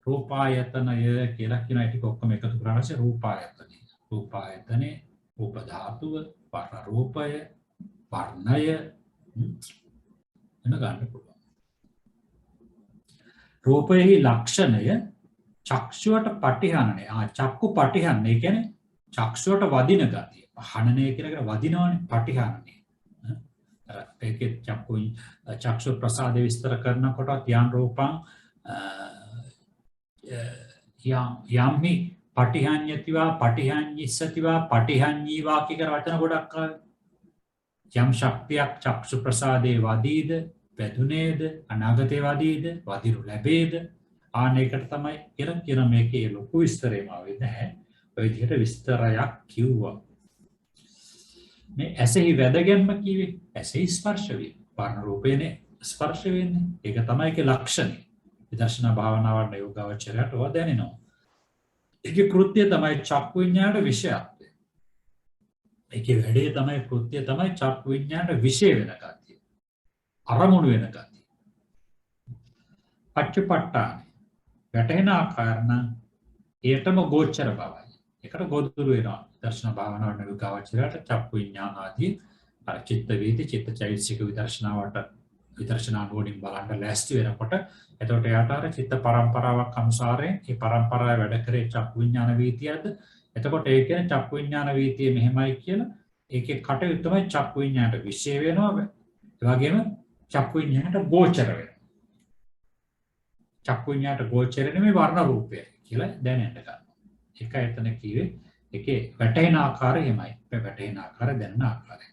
රූපායතනය කියලා කියන එක ඔක්කොම එකතු කරලා ඉතින් රූපායතනය. රූපායතනේ රූප ධාතුව, වර්ණ රූපය, වර්ණය එන ගන්න පුළුවන්. රූපයේ ලක්ෂණය චක්ෂුවට පටිහනනේ චක්කු පටිහන්නේ කියන්නේ චක්ෂුවට වදින ගතිය හනනය කියලා වදිනවනේ පටිහනනේ ඒකේ චක්ෂු ප්‍රසාද විස්තර කරනකොට ත්‍යාන් රූපං යම්මි පටිහඤ්ඤතිවා පටිහඤ්ඤිස්සතිවා පටිහඤ්ඤීවා කියන වචන ගොඩක් යම් ශක්තියක් චක්ෂු ප්‍රසාදේ වදීද වැදුනේද අනාගතේ වදීද වදිනු ලැබේද ආනේකට තමයි කියන මේකේ ලොකු විස්තරයක් ආවේ නැහැ. ඔය විදිහට විස්තරයක් කිව්වා. මේ ඇසෙහි වැදගැන්ම කිව්වේ ඇසෙහි ස්පර්ශ වීම. වර්ණ රූපේනේ ස්පර්ශ වෙන්නේ. ඒක තමයි ඒකේ ලක්ෂණය. විදර්ශනා භාවනාවට යෝගාවචරයට ඔය දැනෙනවා. ඒකේ කෘත්‍යය තමයි චක්කු විඤ්ඤාණයට විෂයත්වය. ඒකේ වැඩේ තමයි කෘත්‍යය තමයි චක්කු විඤ්ඤාණයට විෂය වෙන ගතිය. අරමුණු වෙන ගතිය. පච්චපට්ඨාන වැටෙන ආකාරණ ඒටම ගෝචර බවයි. ඒකට ගොදුරු වෙනවා. දර්ශන භාවනාවට යෝගාවචරයට චක්කු විඤ්ඤාණ ආදී චිත්ත වේදි චිත්ත චෛතසික විදර්ශනා නුවණින් බලන්න ලෑස්ති වෙනකොට එතකොට යාට අර චිත්ත පරම්පරාවක් අනුසාරයෙන් ඒ පරම්පරාව වැඩ කරේ චක්කු විඤ්ඤාණ වීතියද එතකොට ඒ කියන්නේ චක්කු විඤ්ඤාණ වීතිය මෙහෙමයි කියලා ඒකේ කටයුතු තමයි චක්කු විඤ්ඤාණයට විශේෂ වෙනවා ඒ වගේම චක්කු විඤ්ඤාණයට ගෝචර වෙනවා චක්කු විඤ්ඤාණයට ගෝචර නෙමෙයි වර්ණ රූපය කියලා දැනෙන්න ගන්නවා ඒක එතන කිව්වේ ඒකේ වැටෙන ආකාරය එමය වැටෙන ආකාරය දැනෙන ආකාරය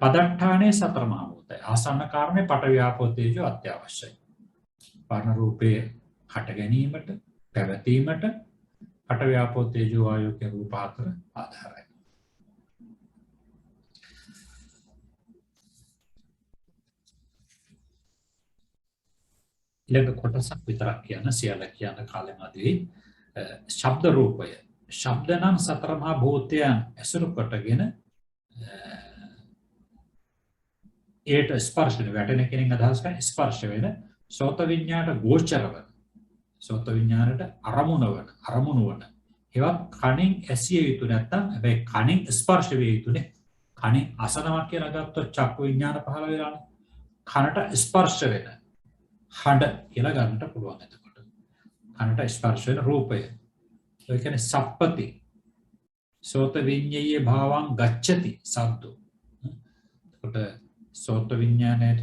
පදට්ඨානේ සතර මහා භූතය ආසන්න කාරණේ පඨවි ආපෝ තේජෝ අත්‍යවශ්‍යයි වර්ණ රූපයේ හට ගැනීමට පැවතීමට පඨවි ආපෝ තේජෝ වායෝ කියන රූප හතර ආධාරයි ඊළඟ කොටසක් විතරක් කියන සියල්ල කියන කාලෙමදී ශබ්ද රූපය ශබ්ද නම් සතර මහා භූතයන් ඇසුරු කොටගෙන ඒට ස්පර්ශ වෙන වැටෙන කෙනෙක් අදහස් කරන්නේ ස්පර්ශ වෙන සෝත විඤ්ඤාණයට ගෝචර වෙන සෝත විඤ්ඤාණයට අරමුණු වන ඒවත් කණෙන් ඇසිය යුතු නැත්තම් හැබැයි කණෙන් ස්පර්ශ විය යුතුනේ කණෙන් අසනවා කියලා ගත්තොත් චක්කු විඤ්ඤාණ පහළ වෙලානේ කනට ස්පර්ශ වෙන හඬ කියලා ගන්නට පුළුවන් එතකොට කනට ස්පර්ශ වෙන රූපය ඒ කියන්නේ සප්පති සෝත විඤ්ඤයේ භාවං ගච්ඡති සද්දු එතකොට සෝත විඤ්ඤාණයට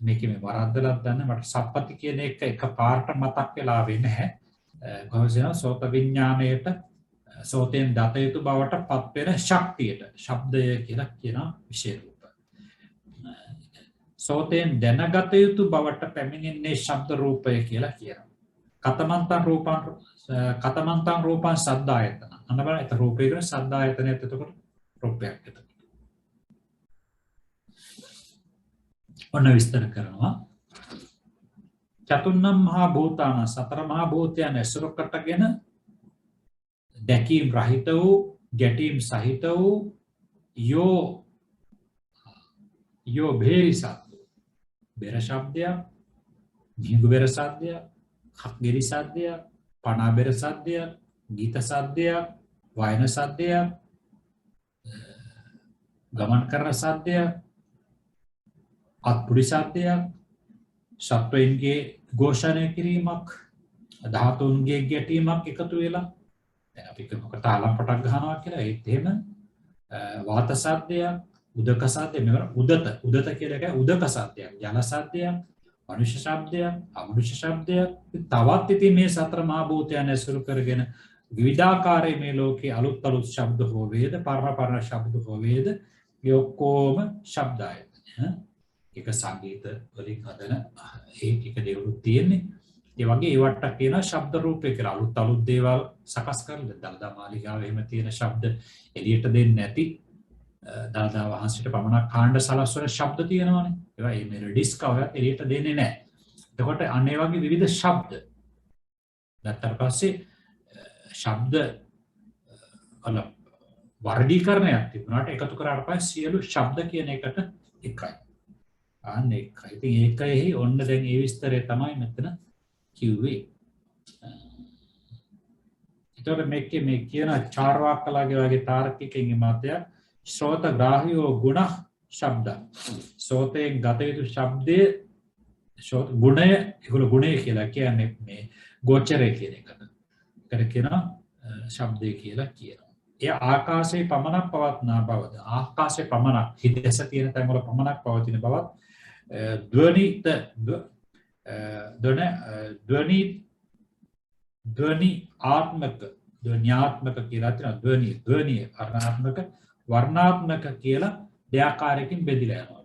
මේකේ මේ වරද්දලක් දන්න මට සප්පති කියන එක පාරට මතක් වෙලා වෙන්නේ නැහැ කොහොමද සෝත විඤ්ඤාණයට සෝතෙන් දත යුතු බවට පත් වෙන ශක්තියට ශබ්දය කියලා කියන විශේෂ රූප සෝතෙන් දැනගත යුතු බවට පැමිණෙන්නේ ශබ්ද රූපය කියලා කියනවා කතමන්තං රූපං සද්දායතන අන්න බලන්න ඒක රූපේ කියන සද්දායතනයත් එතකොට රූපයක් එතකොට ඔන්න විස්තර කරනවා චතුන්නම් මහා භූතාන සතර මහා භූතයන් ඇසුරු කොටගෙන දැකීම් රහිත වූ ගැටීම් සහිත වූ යෝ භේරි සද්ද බෙර ශබ්දයක් මිහිඟු බෙර සද්දයක් හක්ගෙරි සද්දයක් පනා බෙර සද්දයක් ගීත සද්දයක් වයන සද්දයක් ගමන් කරන සද්දයක් අත්පුඩි සද්දයක් සත්වයින්ගේ ഘോഷණය කිරීමක් ධාතුන්ගේ ගැටීමක් එකතු වෙලා දැන් අපි මොකද තාලම් පටක් ගන්නවා කියලා ඒත් එහෙම වාත සද්දයක් උදක සද්දය මෙවර උදත කියලා එකයි උදක සද්දයක් ජල සද්දයක් මනුෂ්‍ය ශබ්දයක් අමනුෂ්‍ය ශබ්දයක් තවත් ඉතින් මේ සතර මහා භූතයන් ඇසුරු කරගෙන විවිධාකාරයේ මේ ලෝකේ අලුත් ශබ්ද හෝ වේද පරණ ශබ්ද හෝ වේද මේ ඔක්කොම ශබ්දය එක සංගීත වලින් හදන ඒක දේවලුත් තියෙන්නේ ඒ වගේ ඒවට කියන ශබ්ද රූපය කියලා අලුත් දේවල් සකස් කරලා දලදා මාලිගාවේ එහෙම තියෙන ශබ්ද එළියට දෙන්නේ නැති දලදා වහන්සේට පමණක් කාණ්ඩ සලස්වන ශබ්ද තියෙනවානේ ඒවා මේ මෙලඩිස් කවරත් එළියට දෙන්නේ නැහැ එතකොට අන්න ඒ වගේ විවිධ ශබ්ද දැන් පස්සේ ශබ්ද වල වර්ගීකරණයක් තිබුණාට එකතු කරාට පස්සේ සියලු ශබ්ද කියන එකට එකයි අන්න එකයි ඉතින් ඒකෙහි ඔන්න දැන් ඒ විස්තරය තමයි මෙතන කිව්වේ එතකොට මේකේ මේ කියන චාර්වාකලාගේ වගේ තාර්කිකෙන්ගේ මතය ශ්‍රෝත ග්‍රාහ්‍යෝ ගුණ ශබ්ද සෝතයෙන් ගත යුතු ශබ්දයේ ශෝත ගුණය ඒගොල්ලෝ ගුණය කියලා කියන්නේ මේ ගෝචරය කියන එකට ඒකට කියනවා ශබ්දය කියලා කියනවා ඒ ආකාශයේ පමණක් පවත්නා බවද ආකාශයේ පමණක් හිතැස තියෙන තැන් වල පමණක් පවතින බවත් ධ්වන්‍යාත්මක කියලා තියෙනවා ධ්වනිය වර්ණාත්මක කියලා දෙආකාරයකින් බෙදලා යනවා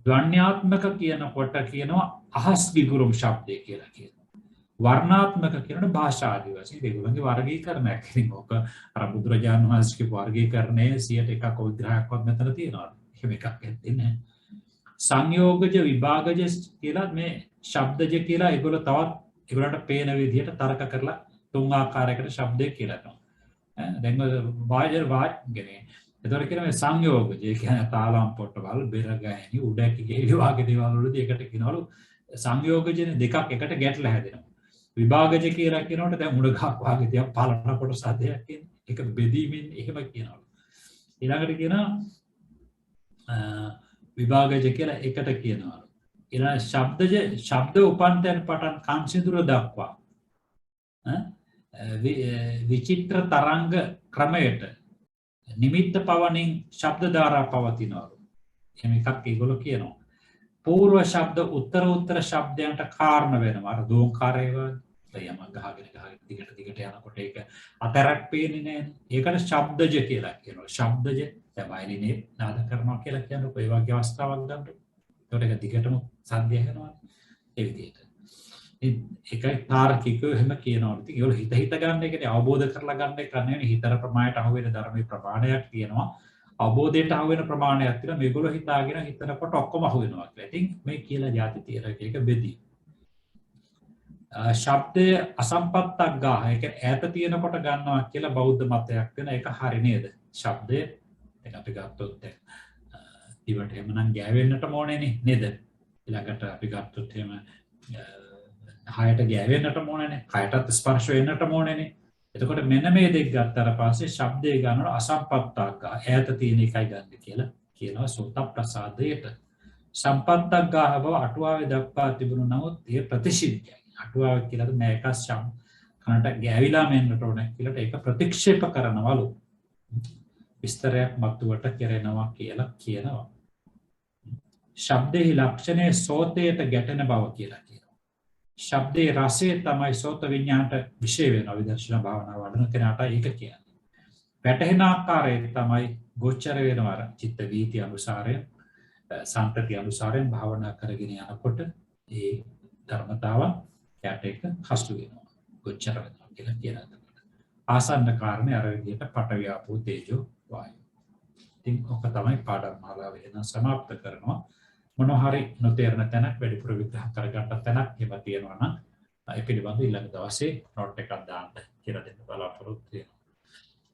ධ්වන්‍යාත්මක කියනකොට කියනවා අහස් ගිගුරුම් ශබ්දය කියලා කියනවා වර්ණාත්මක කියනකොට භාෂා ආදී වශයෙන් ඒගොල්ලන්ගේ වර්ගීකරණයක් ඉතින් ඔක අර බුදුරජාණන් වහන්සේගේ වර්ගීකරණයේ 101ක් විග්‍රහයක්වත් මෙතන තියෙනවා එහෙම එකක් ඇත්තේ නැහැ සංයෝගජ විභාගජ කියලා මේ ශබ්දජ කියලා ඒගොල්ලෝ තවත් ඒගොල්ලන්ට පේන විදිහට තර්ක කරලා තුන් ආකාරයකට ශබ්දය කියලා කරනවා දැන් වාජනේ එතකොට කියන මේ සංයෝගජ කියන්නේ තාලම් පොට්ටවල් බෙර ගෑණි උඩැකි ගෙලි වගේ දේවල් වලදී ඒකට කියනවලු සංයෝගජන දෙකක් එකට ගැටලා හැදෙනවා විභාගජ කියලා කියනකොට දැන් උඩ ගහක් වගේ තියක් පාලන කොට සාධයක් කියන්නේ ඒක බෙදීමෙන් එහෙම කියනවලු ඊළඟට කියනවා විභාගජ කියලා එකට කියනවා ඊළඟ ශබ්ද උපන්තයන් පටන් කංසිදුර දක්වා විචිත්‍ර තරංග ක්‍රමයට නිමිත්ත පවණින් ශබ්ද ධාරා පවතිනවලු එහෙම එකක් ඒගොල්ලෝ කියනවා పూర్ව ශබ්ද උත්තර ශබ්දයන්ට කාරණ වෙනවා අර දෝංකාරය වගේ යමක් ගහගෙන දිගට යනකොට ඒක අතරක් පේන්නේ නැහැ ඒකට ශබ්දජ කියලා කියනවා ශබ්දජ වයලිනේ නාද කරනවා කියලා කියනකොට ඒ වගේ අවස්ථාවක් ගන්න. ඒකට ඒක දිගටම සද්දය කරනවා. ඒ විදිහට. ඒකයි තාර්කිකව එහෙම කියනවා. ඉතින් ඒගොල්ලෝ හිත ගන්න එකනේ අවබෝධ කරලා ගන්න එක නෙවෙයි හිතර ප්‍රමාණයට අහු වෙන ධර්මයේ ප්‍රමාණයක් තියෙනවා. අවබෝධයට අහු වෙන ප්‍රමාණයක් තියෙනවා. මේගොල්ලෝ හිතාගෙන හිතනකොට ඔක්කොම අහු වෙනවා කියලා. ඉතින් මේ කියලා જાති තියෙන එක බෙදී. ශබ්දය අසම්පත්තක් ගාහ එක ඈත තියෙනකොට ගන්නවා කියලා බෞද්ධ මතයක් වෙන එක හරි නේද? ශබ්දය දැන් අපි ගත්තොත් ඉවට එහෙමනම් ගෑවෙන්නට ඕනේනේ නේද? ඊළඟට අපි ගත්තොත් එහෙම හයට ගෑවෙන්නට ඕනේනේ. කයටත් ස්පර්ශ වෙන්නට ඕනේනේ. එතකොට මෙන්න මේ දෙක ගත්තාට පස්සේ ශබ්දය ගන්නවා අසම්පත්තක් ගාහ ඈත තියෙන එකයි ගන්න කියලා කියනවා සෝත ප්‍රසාදයට. සම්පත්තක් ගාහ බව අටුවාවේ දක්වා තිබුණු නමුත් ඒ ප්‍රතිසිද්ධියයි. අටුවාව කියලාද මේක ශබ්ද කනට ගෑවිලා මෙන්නට ඕනේ කියලා ඒක ප්‍රතික්ෂේප කරනවලු. විස්තරයක් මතුවට කෙරෙනවා කියලා කියනවා. ශබ්දයේ ලක්ෂණය සෝතයට ගැටෙන බව කියලා කියනවා. ශබ්දයේ රසය තමයි සෝත විඤ්ඤාණයට විශේෂ වෙන විදර්ශනා භාවනාව වඩන කෙනාට ඒක කියන්නේ. වැටහෙන ආකාරය තමයි ගෝචර වෙනවා චිත්ත වීති අනුසාරයෙන් සම්පති අනුසාරයෙන් භාවනා කරගෙන යනකොට ඒ ධර්මතාව යට එක හසු වෙනවා. ගෝචර වෙනවා කියලා කියනවා. ආසන්න කාරණේ අර විදිහට පඨවි ආපෝ තේජෝ වායු. ඉතින් ඔක තමයි පාඩම් මාලාව වෙන සමාප්ත කරනවා. මොනවා හරි නොතේරෙන තැනක් වැඩිපුර විග්‍රහ කරගන්න තැනක් එහෙම තියෙනවා නම් ඒ පිළිබඳව ඊළඟ දවසේ නෝට් එකක් දාන්න කියලා දෙන්න බලාපොරොත්තු වෙනවා.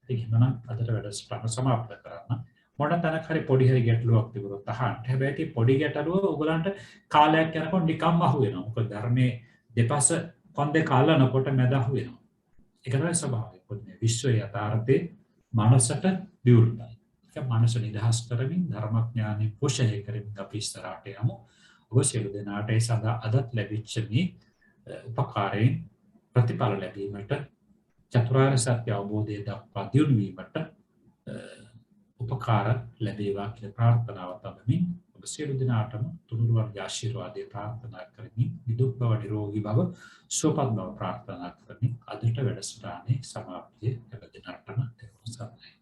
ඉතින් එහෙනම් අදට වැඩසටහන සමාප්ත කරන්න. මොන තැනක් හරි පොඩි හරි ගැටලුවක් තිබුණොත් අහන්න. හැබැයි පොඩි ගැටලුව ඔයගලන්ට කාලයක් යනකොට නිකම්ම අහු වෙනවා. මොකද ධර්මයේ දෙපස කොන්දේ කාලනකොට මැද අහු වෙනවා. ඒක තමයි ස්වභාවය. පොඩි විශ්වයේ යථාර්ථයේ මනසට විවෘතයි. ඒක මනස නිදහස් කරමින් ධර්මඥානෙ පෝෂණය කරමින් අපි ඉස්සරහට යමු. ඔබ සියලු දෙනාට ඒ සඳහා අදත් ලැබිච්ච මේ උපකාරයෙන් ප්‍රතිඵල ලැබීමට චතුරාර්ය සත්‍ය අවබෝධය දක්වා දියුණු වීමට උපකාර ලැබේවා කියලා ප්‍රාර්ථනාව තබමින් ඔබ සියලු දෙනාටම තුනුරුවන් ආශිර්වාදයේ ප්‍රාර්ථනා කරමින් නිදුක් බව නිරෝගී බව සුවපත් බව ප්‍රාර්ථනා කරමින් අදට වැඩසටහනේ සමාප්තිය ලැබ දෙනාටම සාදරයි.